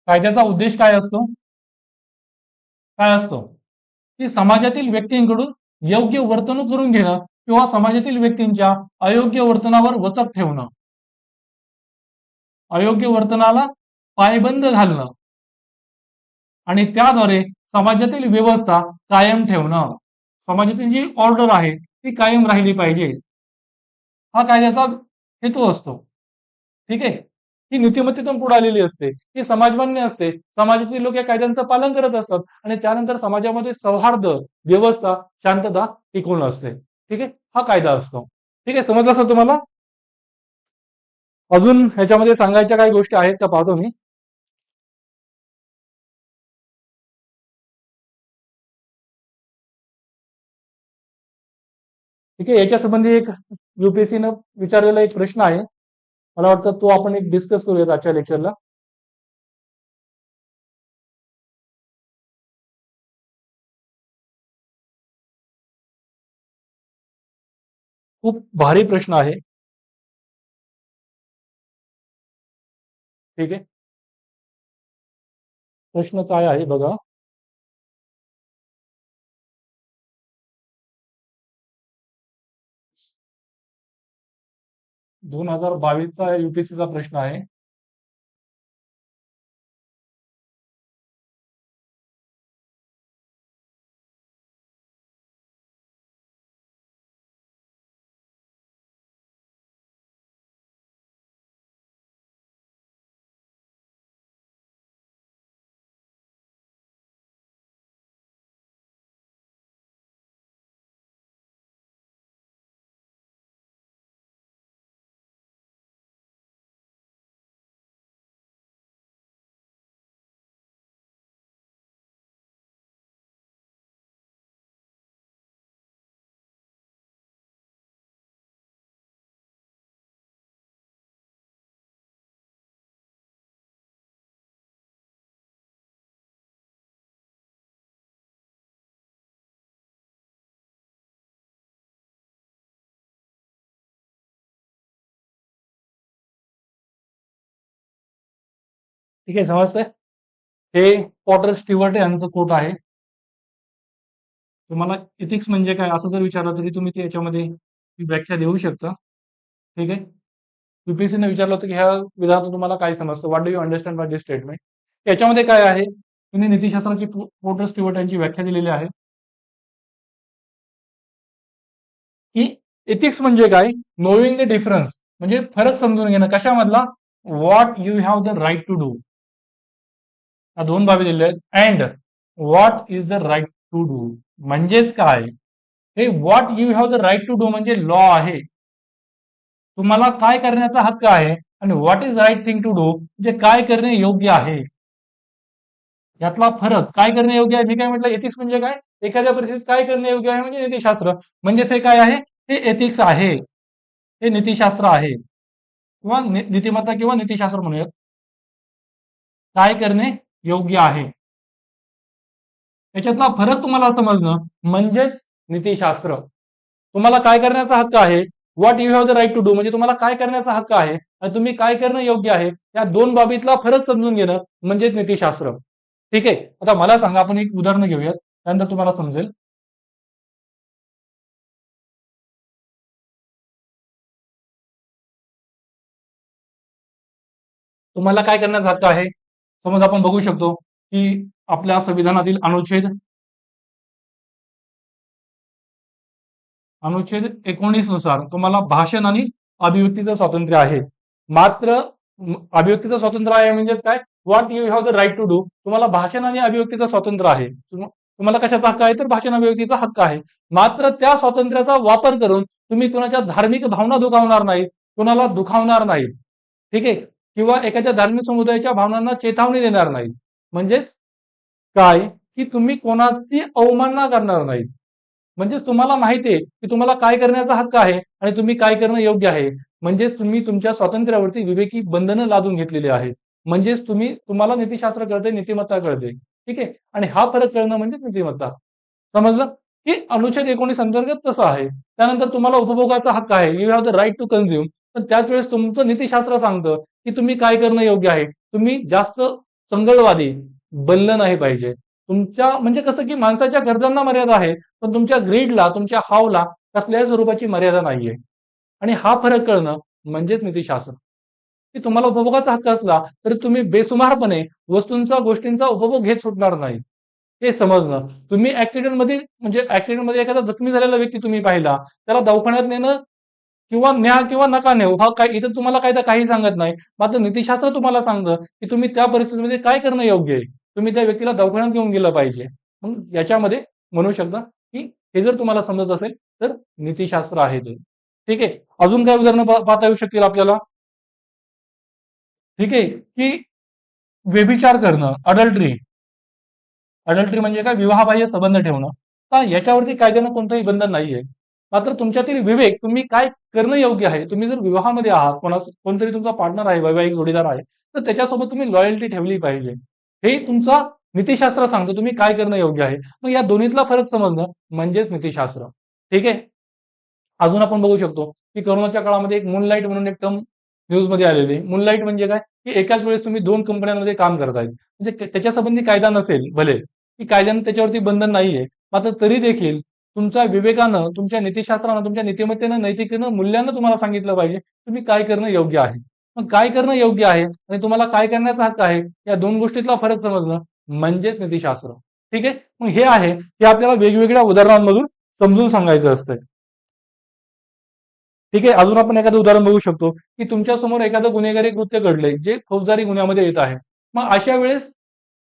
कायद्याचा उद्देश काय असतो? काय असतो? की समाजातील व्यक्तींकडून योग्य वर्तणूक करून घेणं किंवा समाजातील व्यक्तींच्या अयोग्य वर्तनावर वचक ठेवणं, अयोग्य वर्तनाला पायबंद घालणं आणि त्याद्वारे समाजातील व्यवस्था कायम ठेवणं. समाजातील जी ऑर्डर आहे ती कायम राहिली पाहिजे, हा कायद्याचा हेतू असतो. ठीक आहे. ही नीतिमत्तेतून पुढे आलेली असते, ही समाजमान्य असते. समाजातील लोक या कायद्यांचं पालन करत असतात आणि त्यानंतर समाजामध्ये सौहार्द, व्यवस्था, शांतता टिकून असते. ठीक आहे. हा कायदा असतो. ठीक आहे. समजलं असेल तुम्हाला? अजून ह्याच्यामध्ये सांगायच्या काही गोष्टी आहेत का पाहतो मी. ठीक आहे. याच्या संबंधी एक युपीएससीनं विचारलेला एक प्रश्न आहे. मला वाटतं तो आपण एक डिस्कस करूयात आजच्या लेक्चरला. खूप भारी प्रश्न आहे. ठीक आहे. प्रश्न काय आहे बघा. 2022चा युपीएससीचा प्रश्न आहे. ठीक आहे. समजतंय? हे पॉटर स्टीवर्ट यांचं कोट आहे. तुम्हाला इथिक्स म्हणजे काय असं जर विचारलं तरी तुम्ही याच्यामध्ये व्याख्या देऊ शकता. ठीक आहे. युपीएससीने विचारलं होतं की ह्या विधानातून तुम्हाला काय समजतं, what do you understand by this statement. याच्यामध्ये काय आहे, तुम्ही नीतिशास्त्राची पॉटर स्टीवर्ट यांची व्याख्या दिलेली आहे की इथिक्स म्हणजे काय, नोईंग द डिफरन्स म्हणजे फरक समजून घेणं कशामधला, what you have the right to do, या दोन बाबी दिलेल्या आहेत. And what is the right to do म्हणजेच काय, हे what you have the right to do म्हणजे लॉ आहे, तुम्हाला काय करण्याचा हक्क आहे, आणि what is right thing to do म्हणजे काय करणे योग्य आहे. यातला फरक, काय करणे योग्य आहे, मी काय म्हटलं, एथिक्स म्हणजे काय, एखाद्या परिस्थितीत काय करणे योग्य आहे म्हणजे नीतिशास्त्र, म्हणजेच हे काय आहे, हे एथिक्स आहे, हे नीतिशास्त्र आहे किंवा नीतिमत्ता किंवा नीतिशास्त्र म्हणूयात. काय करणे योग्य आहे याच्यातला फरक तुम्हाला समजणं म्हणजेच नीतिशास्त्र. तुम्हाला काय करण्याचा हक्क आहे, what you have the right to do म्हणजे तुम्हाला काय करण्याचा हक्क आहे आणि तुम्ही काय करणं योग्य आहे, या दोन बाबीतला फरक समजून घेणं म्हणजेच नीतिशास्त्र. ठीक आहे. आता मला सांगा, आपण एक उदाहरण घेऊयात, त्यानंतर तुम्हाला समजेल. तुम्हाला काय करण्याचा हक्क आहे, समज आपण बघू शकतो की आपल्या संविधानातील अनुच्छेद 19 नुसार तुम्हाला भाषण आणि अभिव्यक्तीचं स्वातंत्र्य आहे. मात्र अभिव्यक्तीचं स्वातंत्र्य आहे म्हणजेच काय, what you have the right to do, तुम्हाला भाषण आणि अभिव्यक्तीचं स्वातंत्र्य आहे. तुम्हाला कशाचा हक्क आहे, तर भाषण अभिव्यक्तीचा हक्क आहे. मात्र त्या स्वातंत्र्याचा वापर करून तुम्ही कुणाच्या धार्मिक भावना दुखावणार नाहीत, कुणाला दुखावणार नाहीत, ठीक आहे, किंवा एखाद्या धार्मिक समुदायाच्या भावनांना चेतावणी देणार नाहीत. म्हणजेच काय, की तुम्ही कोणाची अवमानना करणार नाहीत. म्हणजेच तुम्हाला माहिती आहे की तुम्हाला काय करण्याचा हक्क आहे आणि तुम्ही काय करणं योग्य आहे. म्हणजेच तुम्ही तुमच्या स्वातंत्र्यावरती विवेकी बंधनं लादून घेतलेली आहेत. म्हणजेच तुम्हाला नीतिशास्त्र कळते, नीतिमत्ता कळते, ठीक आहे, आणि हा फरक कळणं म्हणजे नीतिमत्ता. समजलं? की अनुच्छेद 19 अंतर्गत तसं आहे. त्यानंतर तुम्हाला उपभोगाचा हक्क आहे. You have the right to consume. पण त्याच वेळेस तुमचं नीतिशास्त्र सांगतं की तुम्ही काय करणं योग्य आहे. तुम्ही जास्त चंगळवादी बनलं नाही पाहिजे. तुमच्या म्हणजे कसं की माणसाच्या गरजांना मर्यादा आहे, पण तुमच्या ग्रीडला, तुमच्या हावला कसल्याही स्वरूपाची मर्यादा नाहीये. आणि हा फरक कळणं म्हणजेच नीतिशास्त्र. की तुम्हाला उपभोगाचा हक्क असला तरी तुम्ही बेसुमारपणे वस्तूंचा, गोष्टींचा उपभोग घेत सुटणार नाही. हे समजणं. तुम्ही ऍक्सिडेंटमध्ये एखादा जखमी झालेला व्यक्ती तुम्ही पाहिला, त्याला दवाखान्यात नेणं किंवा न्या किंवा नका नेऊ, हा काय इथं तुम्हाला कायदा काही सांगत नाही. मात्र नीतिशास्त्र तुम्हाला सांगतं की तुम्ही त्या परिस्थितीमध्ये काय करणं योग्य आहे. तुम्ही त्या व्यक्तीला दवाखान्यात घेऊन गेलं पाहिजे. मग याच्यामध्ये म्हणू शकता की हे जर तुम्हाला समजत असेल तर नीतिशास्त्र आहे ते. ठीक आहे. अजून काय उदाहरणं पाहता येऊ शकतील आपल्याला? ठीक आहे, की व्यभिचार करणं, अडल्टरी. अडल्टरी म्हणजे काय? विवाहबाह्य संबंध ठेवणं. तर याच्यावरती कायद्यानं कोणतंही बंधन नाहीये. मात्र तुमच्यातील विवेक, तुम्ही काय करणं योग्य आहे. तुम्ही जर विवाहामध्ये आहात, कोणतरी तुमचा पार्टनर आहे, वैवाहिक जोडीदार आहे, तर त्याच्यासोबत तुम्ही लॉयल्टी ठेवली पाहिजे. हे तुमचा नीतिशास्त्र सांगतो तुम्ही काय करणं योग्य आहे. मग या दोन्हीतला फरक समजणं म्हणजेच नीतिशास्त्र. ठीक आहे. अजून आपण बघू शकतो की कोरोनाच्या काळामध्ये एक मूनलाईट म्हणून एक टर्म न्यूजमध्ये आलेली. मूनलाईट म्हणजे काय, की एकाच वेळेस तुम्ही दोन कंपन्यांमध्ये काम करतायत. म्हणजे त्याच्या संबंधी कायदा नसेल भले, की कायद्यानं त्याच्यावरती बंधन नाहीये, मात्र तरी देखील तुमच्या विवेकानं, तुमच्या नीतिशास्त्रानं, तुमच्या नीतिमत्तेनं, नैतिकतेनं, मूल्यांना तुम्हाला सांगितलं पाहिजे तुम्ही काय करणं योग्य आहे. मग काय करणं योग्य आहे आणि तुम्हाला काय करण्याचा हक्क आहे, या दोन गोष्टीतला फरक समजणं म्हणजेच नीतिशास्त्र. ठीक आहे. मग हे आहे हे आपल्याला वेगवेगळ्या उदाहरणांमधून समजून सांगायचं असतं. ठीक आहे. अजून आपण एखादं उदाहरण बघू शकतो की तुमच्या समोर एखादं गुन्हेगारी कृत्य घडलंय जे फौजदारी गुन्ह्यामध्ये येत आहे. मग अशा वेळेस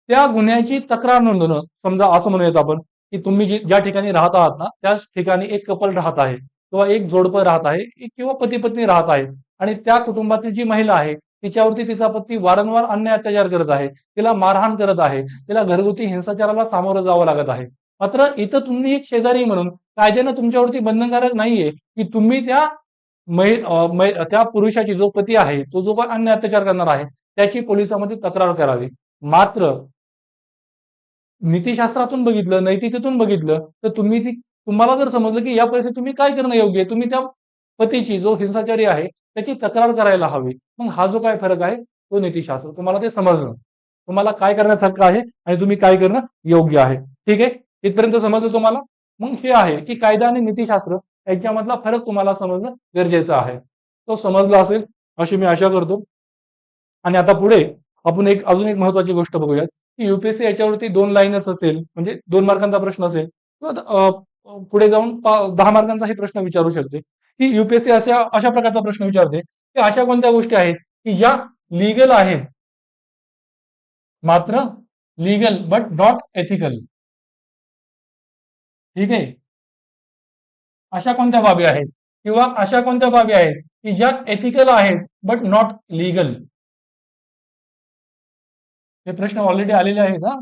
त्या गुन्ह्याची तक्रार नोंदवणं, समजा असं म्हणूयात आपण की तुम्ही ज्या ठिकाणी राहत आहात ना, त्याच ठिकाणी एक कपल राहत आहे किंवा एक जोडपं राहत आहे किंवा पती पत्नी राहत आहे आणि त्या कुटुंबातील जी महिला आहे तिच्यावरती तिचा पती वारंवार अन्याय अत्याचार करत आहे, तिला मारहाण करत आहे, तिला घरगुती हिंसाचाराला सामोरं जावं लागत आहे. मात्र इथं तुम्ही एक शेजारी म्हणून कायद्यानं तुमच्यावरती बंधनकारक नाहीये की तुम्ही त्या पुरुषाची, जो पती आहे, तो जो पण अन्य अत्याचार करणार आहे त्याची पोलिसांमध्ये तक्रार करावी. मात्र नीतिशास्त्रातून बघितलं, नैतिकतेतून बघितलं तर तुम्हाला जर समजलं की या परिस्थितीत तुम्ही काय करणं योग्य आहे, तुम्ही त्या पतीची, जो हिंसाचारी आहे, त्याची तक्रार करायला हवी. मग हा जो काय फरक आहे तो नीतिशास्त्र, तुम्हाला ते समजणं, तुम्हाला काय करण्याचा हक्क आहे आणि तुम्ही काय करणं योग्य आहे. ठीक आहे. इथपर्यंत समजलं तुम्हाला? मग हे आहे की कायदा आणि नीतिशास्त्र यांच्यामधला फरक तुम्हाला समजणं गरजेचं आहे. तो समजला असेल अशी मी आशा करतो. आणि आता पुढे आपण अजून एक महत्वाची गोष्ट बघूयात की युपीएससी याच्यावरती 2 लाईनच असेल, म्हणजे 2 मार्कांचा प्रश्न असेल किंवा पुढे जाऊन 10 मार्कांचाही प्रश्न विचारू शकते की युपीएससी अशा प्रकारचा प्रश्न विचारते की अशा कोणत्या गोष्टी आहेत की ज्या लीगल आहेत, मात्र लीगल बट नॉट एथिकल. ठीक आहे. अशा कोणत्या बाबी आहेत किंवा अशा कोणत्या बाबी आहेत की ज्या एथिकल आहेत बट नॉट लीगल. हे प्रश्न ऑलरेडी आलेले आहेत हा.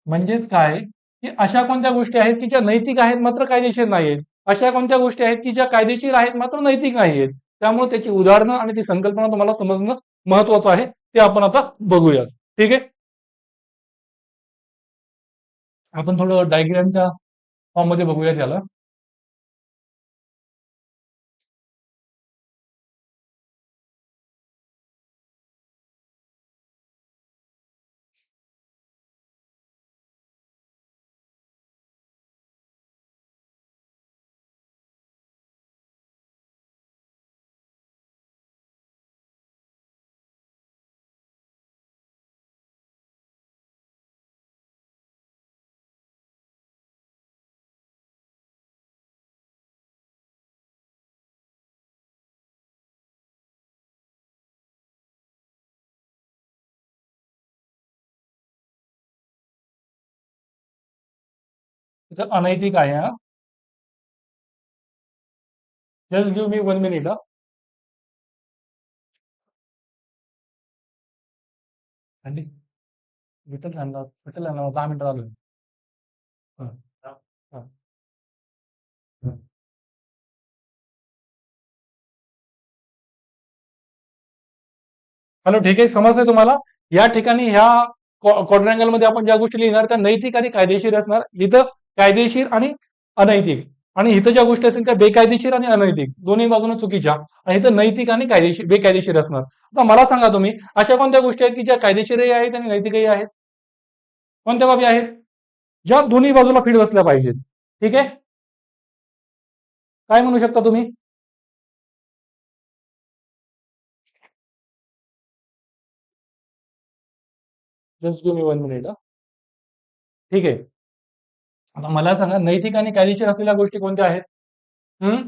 म्हणजेच काय, की अशा कोणत्या गोष्टी आहेत की ज्या नैतिक आहेत मात्र कायदेशीर नाहीयेत. अशा कोणत्या गोष्टी आहेत की ज्या कायदेशीर आहेत मात्र नैतिक नाहीयेत. त्यामुळे त्याची उदाहरणं आणि ती संकल्पना तुम्हाला समजणं महत्वाचं आहे. ते आपण आता बघूया. ठीक आहे. आपण थोडं डायग्रामच्या फॉर्म मध्ये बघूया त्याला. इथं अनैतिक आहे हा. जस्ट गिव्ह मी 1 मिनिट हा. आणि विठ्ठल 10 मिनिटं झालं. हं, हं, हं. हॅलो, ठीक आहे, समजतंय तुम्हाला? या ठिकाणी ह्या quadrangle मध्ये आपण ज्या गोष्टी लिहिणार त्या नैतिक आणि कायदेशीर असणार. इथं कायदेशीर आणि अनैतिक, आणि इथं ज्या गोष्टी असतील त्या बेकायदेशीर आणि अनैतिक दोन्ही बाजूने चुकीच्या, आणि इथं नैतिक आणि कायदेशीर बेकायदेशीर असणार. आता मला सांगा तुम्ही, अशा कोणत्या गोष्टी आहेत की ज्या कायदेशीरही आहेत आणि नैतिकही आहेत? कोणत्या बाबी आहेत ज्या दोन्ही बाजूला फिट बसल्या पाहिजेत? ठीक आहे, काय म्हणू शकता तुम्ही? Just give me 1 minute. ठीक आहे, आता मला सांगा नैतिक आणि कायदेशीर असलेल्या गोष्टी कोणत्या आहेत? हम्म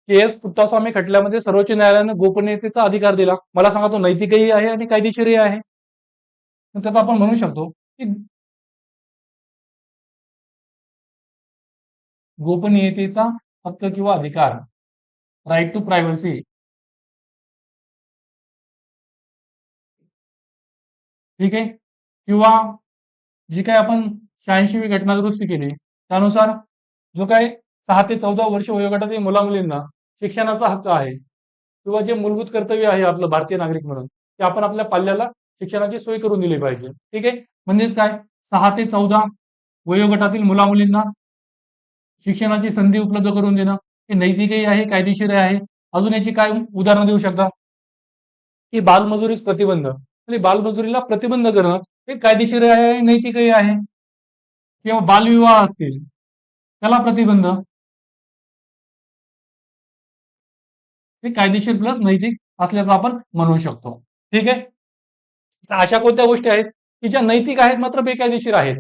केएस पुट्टास्वामी खटल्यामध्ये सर्वोच्च न्यायालयाने गोपनीयतेचा अधिकार दिला. मला सांगा तो नैतिकही आहे आणि कायदेशीरही आहे. मग त्याचा आपण म्हणू शकतो की गोपनीयतेचा हक्क किंवा अधिकार, राईट टू प्रायव्हसी. ठीक आहे, किंवा जी काही आपण 86वी घटना दुरुस्ती केली त्यानुसार जो काही 6 ते 14 वर्ष वयोगटातील मुलामुलींना शिक्षणाचा हक्क आहे, किंवा जे मूलभूत कर्तव्य आहे आपलं भारतीय नागरिक म्हणून, ते आपण आपल्या पाल्याला शिक्षणाची सोय करून दिली पाहिजे. ठीक आहे, म्हणजेच काय, 6 ते 14 वयोगटातील मुलामुलींना शिक्षणाची संधी उपलब्ध करून देणं हे नैतिकही आहे, कायदेशीरही आहे. अजून याची काय उदाहरणं देऊ शकता? की बालमजुरीस प्रतिबंध, म्हणजे बालमजुरीला प्रतिबंध करणं हे कायदेशीर आहे आणि नैतिकही आहे. किंवा बालविवाह असतील त्याला प्रतिबंध, हे कायदेशीर प्लस नैतिक असल्याचं आपण म्हणू शकतो. ठीक आहे, तर अशा कोणत्या गोष्टी आहेत की ज्या नैतिक आहेत मात्र बेकायदेशीर आहेत?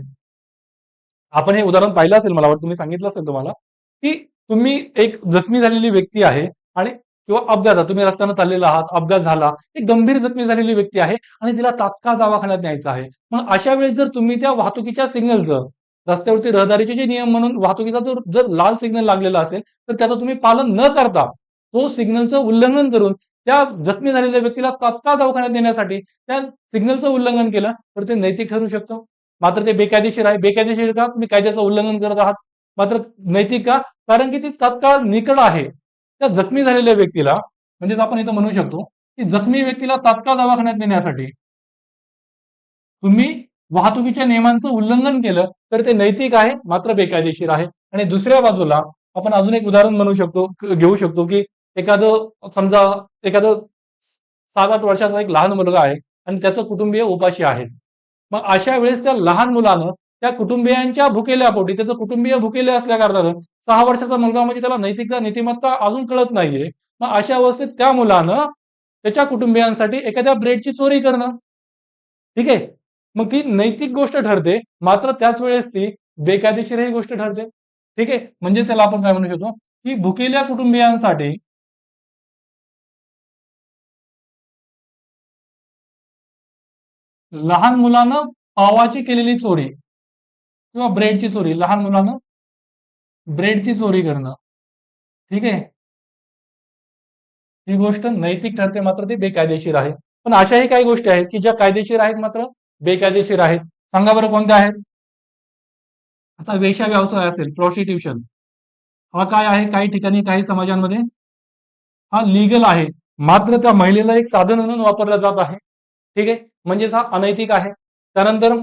आपण हे उदाहरण पाहिलं असेल, मला वाटतं तुम्ही सांगितलं असेल तुम्हाला, की तुम्ही एक जखमी झालेली व्यक्ती आहे आणि किंवा अपघातात तुम्ही रस्त्यानं चाललेला आहात, अपघात झाला, एक गंभीर जखमी झालेली व्यक्ती आहे आणि तिला तात्काळ दवाखान्यात न्यायचं आहे. मग अशा वेळेस जर तुम्ही त्या वाहतुकीच्या सिग्नलचं, रस्त्यावरती रहदारीचे जे नियम म्हणून वाहतुकीचा जर जर लाल सिग्नल लागलेला असेल तर त्याचं तुम्ही पालन न करता तो सिग्नलचं उल्लंघन करून त्या जखमी झालेल्या व्यक्तीला तात्काळ दवाखान्यात नेण्यासाठी त्या सिग्नलचं उल्लंघन केलं तर ते नैतिक ठरू शकतं. मात्र ते बेकायदेशीर आहे. बेकायदेशीर का? तुम्ही कायद्याचं उल्लंघन करत आहात. मात्र नैतिक का? कारण की ती तात्काळ निकड आहे त्या जखमी झालेल्या व्यक्तीला, म्हणजेच आपण इथं म्हणू शकतो की जखमी व्यक्तीला तात्काळ दवाखान्यात नेण्यासाठी तुम्ही वाहतुकीच्या नियमांचं उल्लंघन केलं तर ते नैतिक आहे मात्र बेकायदेशीर आहे. आणि दुसऱ्या बाजूला आपण अजून एक उदाहरण म्हणू शकतो, घेऊ शकतो की एखादं, समजा एखादं 7-8 वर्षाचा एक लहान मुलगा आहे आणि त्याचं कुटुंबीय उपाशी आहेत. मग अशा वेळेस त्या लहान मुलानं त्या कुटुंबियांच्या भुकेल्या पोटी, त्याचं कुटुंबीय भुकेले असल्या कारणानं 6 वर्षाचा मुलगा म्हणजे त्याला नैतिकता नीतिमत्ता अजून कळत नाहीये. मग अशा अवस्थेत त्या मुलानं त्याच्या कुटुंबियांसाठी एखाद्या ब्रेडची चोरी करणं, ठीक आहे, मग ती नैतिक गोष्ट ठरते मात्र त्याच वेळेस ती बेकायदेशीरही गोष्ट ठरते. ठीक आहे, म्हणजे त्याला आपण काय म्हणू शकतो की भुकेल्या कुटुंबियांसाठी लहान मुलानं पावाची केलेली चोरी किंवा ब्रेडची चोरी, लहान मुलानं ब्रेडची चोरी करणं, ठीक आहे, ही गोष्ट नैतिक ठरते मात्र ती बेकायदेशीर आहे. पण अशाही काही गोष्टी आहेत की ज्या कायदेशीर आहेत मात्र बेकायदेशीर आहेत. सांगा बरं कोणत्या आहेत? आता वेश्या व्यवसाय असेल, प्रॉस्टिट्यूशन, हा काय आहे? काही ठिकाणी काही समाजांमध्ये हा लीगल आहे मात्र त्या महिलेला एक साधन म्हणून वापरला जात आहे. ठीक आहे, म्हणजेच हा अनैतिक आहे. त्यानंतर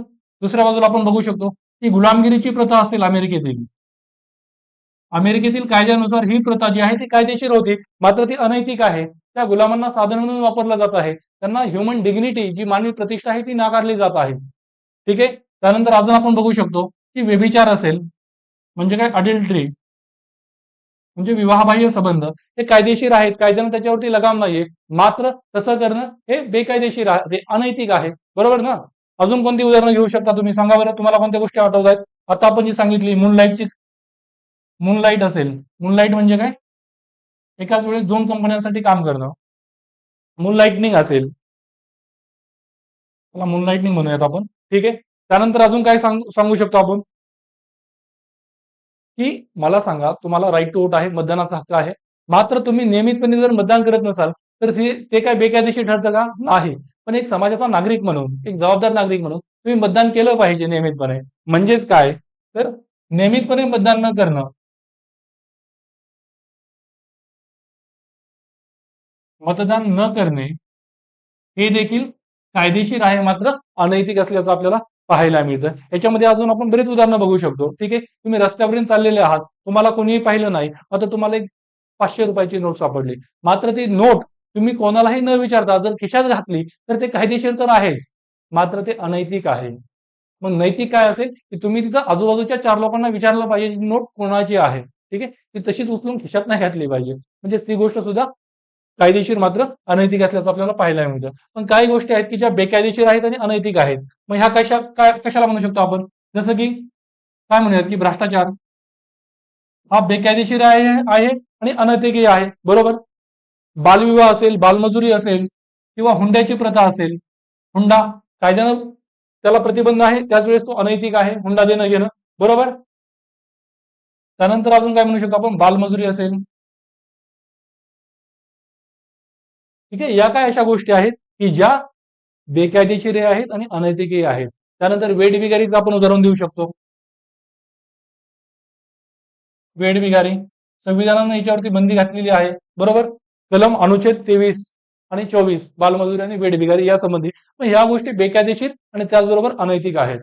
दुसऱ्या बाजूला आपण बघू शकतो की गुलामगिरीची प्रथा असेल अमेरिकेतील, अमेरिकेतील कायद्यानुसार ही प्रथा जी आहे ती कायदेशीर होती मात्र ती अनैतिक आहे. त्या गुलामांना साधन म्हणून वापरलं जात आहे, त्यांना ह्युमन डिग्निटी जी मानवी प्रतिष्ठा आहे ती नाकारली जात आहे. ठीक आहे, त्यानंतर अजून आपण बघू शकतो की व्यभिचार असेल, म्हणजे काय, अडल्टरी, म्हणजे विवाहबाह्य संबंध, हे कायदेशीर आहेत, कायद्यानं त्याच्यावरती लगाम नाहीये, मात्र तसं करणं हे बेकायदेशीर आहे, हे अनैतिक आहे. बरोबर ना? अजून कोणती उदाहरणं घेऊ शकता तुम्ही? सांगा बरं, तुम्हाला कोणत्या गोष्टी आठवत आहेत? आता आपण जी सांगितली मूनलाईटची, मूनलाईट असेल, मूनलाईट म्हणजे काय, एकाच वेळेस 2 कंपन्यांसाठी काम करणं. मूनलाइटनिंग असेल, त्याला मूनलाइटनिंग म्हणूयात आपण. ठीक आहे, त्यानंतर अजून काय सांगू शकतो आपण की मला सांगा, तुम्हाला राईट टू वोट आहे, मतदानाचा हक्क आहे, मात्र तुम्ही नियमितपणे जर मतदान करत नसाल तर ते काय बेकायदेशीर ठरतं का? नाही. पण एक समाजाचा नागरिक म्हणून, एक जबाबदार नागरिक म्हणून तुम्ही मतदान केलं पाहिजे नियमितपणे. म्हणजेच काय, तर नियमितपणे मतदान न करणं, मतदान न करणे हे देखील कायदेशीर आहे, मात्र अनैतिक असल्याचं आपल्याला पाहायला मिळतं. याच्यामध्ये अजून आपण बरेच उदाहरणं बघू शकतो. ठीक आहे, तुम्ही रस्त्यावरून चाललेले आहात, तुम्हाला कोणीही पाहिलं नाही, मात्र तुम्हाला एक 500 रुपयाची नोट सापडली, मात्र ती नोट तुम्ही कोणालाही न विचारता जर खिशात घातली तर ते कायदेशीर तर आहेच, मात्र ते अनैतिक आहे. मग नैतिक काय असेल की तुम्ही तिथं आजूबाजूच्या 4 लोकांना विचारलं पाहिजे ही नोट कोणाची आहे. ठीक आहे, ती तशीच उचलून खिशात नाही घातली पाहिजे. म्हणजे ती गोष्ट सुद्धा कायदेशीर मात्र अनैतिक असल्याचं आपल्याला पाहायला मिळतं. पण काही गोष्टी आहेत की ज्या बेकायदेशीर आहेत आणि अनैतिक आहेत. मग ह्या कशाला म्हणू शकतो आपण? जसं की काय म्हणूयात की भ्रष्टाचार हा बेकायदेशीर आहे आणि अनैतिकही आहे. बरोबर? बालविवाह असेल, बालमजुरी असेल किंवा हुंड्याची प्रथा असेल. हुंडा कायद्यानं त्याला प्रतिबंध आहे, त्याच वेळेस तो अनैतिक आहे, हुंडा देणं घेणं. बरोबर? त्यानंतर अजून काय म्हणू शकतो आपण? बालमजुरी असेल. ठीक आहे, या काय अशा गोष्टी आहेत की ज्या बेकायदेशीर आहेत आणि अनैतिकही आहेत. त्यानंतर वेठबिगारीचं आपण उदाहरण देऊ शकतो. वेठबिगारी संविधानानं याच्यावरती बंदी घातलेली आहे. बरोबर? कलम अनुच्छेद 23 आणि 24 बालमजुरी आणि वेठबिगारी या संबंधी. मग ह्या गोष्टी बेकायदेशीर आणि त्याचबरोबर अनैतिक आहेत.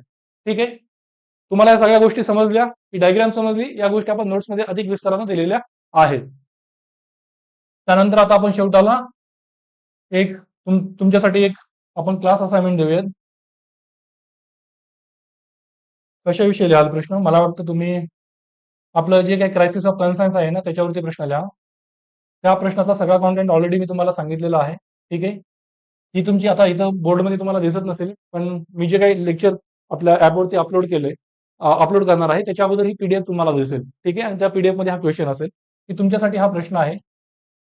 ठीक आहे, तुम्हाला या सगळ्या गोष्टी समजल्या, ही डायग्राम समजली, या गोष्टी आपण नोट्समध्ये अधिक विस्ताराने दिलेल्या आहेत. त्यानंतर आता आपण शेवटाला एक तुमच्यासाठी एक आपण क्लास असाइनमेंट देऊयात. कशाविषयी लिहाल प्रश्न? मला वाटतं तुम्ही आपलं जे काही क्रायसिस ऑफ कन्सायन्स आहे ना त्याच्यावरती प्रश्न लिहा. त्या प्रश्नाचा सगळा कॉन्टेंट ऑलरेडी मी तुम्हाला सांगितलेला आहे. ठीक आहे, ही तुमची आता इथं बोर्डमध्ये तुम्हाला दिसत नसेल, पण मी जे काही लेक्चर आपल्या ऍपवरती अपलोड करणार आहे त्याच्या अगोदर ही पीडीएफ तुम्हाला दिसेल. ठीक आहे, आणि त्या पीडीएफ मध्ये हा क्वेश्चन असेल की तुमच्यासाठी हा प्रश्न आहे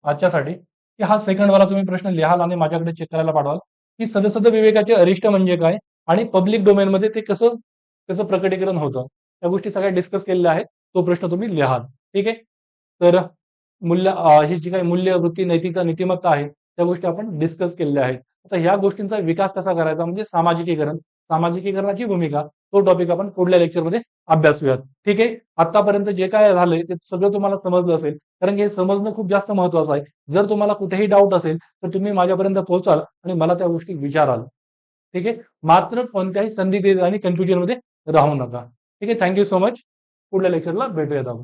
आजच्यासाठी की हा सेकंडवाला तुम्ही प्रश्न लिहाल आणि माझ्याकडे चेक करायला पाठवाल की सदसद विवेकाचे अरिष्ट म्हणजे काय आणि पब्लिक डोमेन मध्ये ते कसं त्याचं प्रकटीकरण होतं, या गोष्टी सगळ्या डिस्कस केलेल्या आहेत. तो प्रश्न तुम्ही लिहाल. ठीक आहे, तर ही जी काही मूल्य वृत्ती नैतिकता नीतिमत्ता आहे त्या गोष्टी आपण डिस्कस केलेल्या आहेत. आता ह्या गोष्टींचा विकास कसा करायचा म्हणजे सामाजिकीकरणाची भूमिका, तो टॉपिक आपण पुढल्या लेक्चरमध्ये अभ्यासूयात. ठीक आहे, आतापर्यंत जे काय झालंय ते सगळं तुम्हाला समजलं असेल, कारण की हे समजणं खूप जास्त महत्वाचं आहे. जर तुम्हाला कुठेही डाऊट असेल तर तुम्ही माझ्यापर्यंत पोहोचाल आणि मला त्या गोष्टी विचाराल. ठीक आहे, मात्र कोणत्याही संदिग्ध आणि कन्फ्युजन मध्ये राहू नका. ठीक आहे, थँक्यू सो मच. पुढल्या लेक्चरला भेटूयात आपण.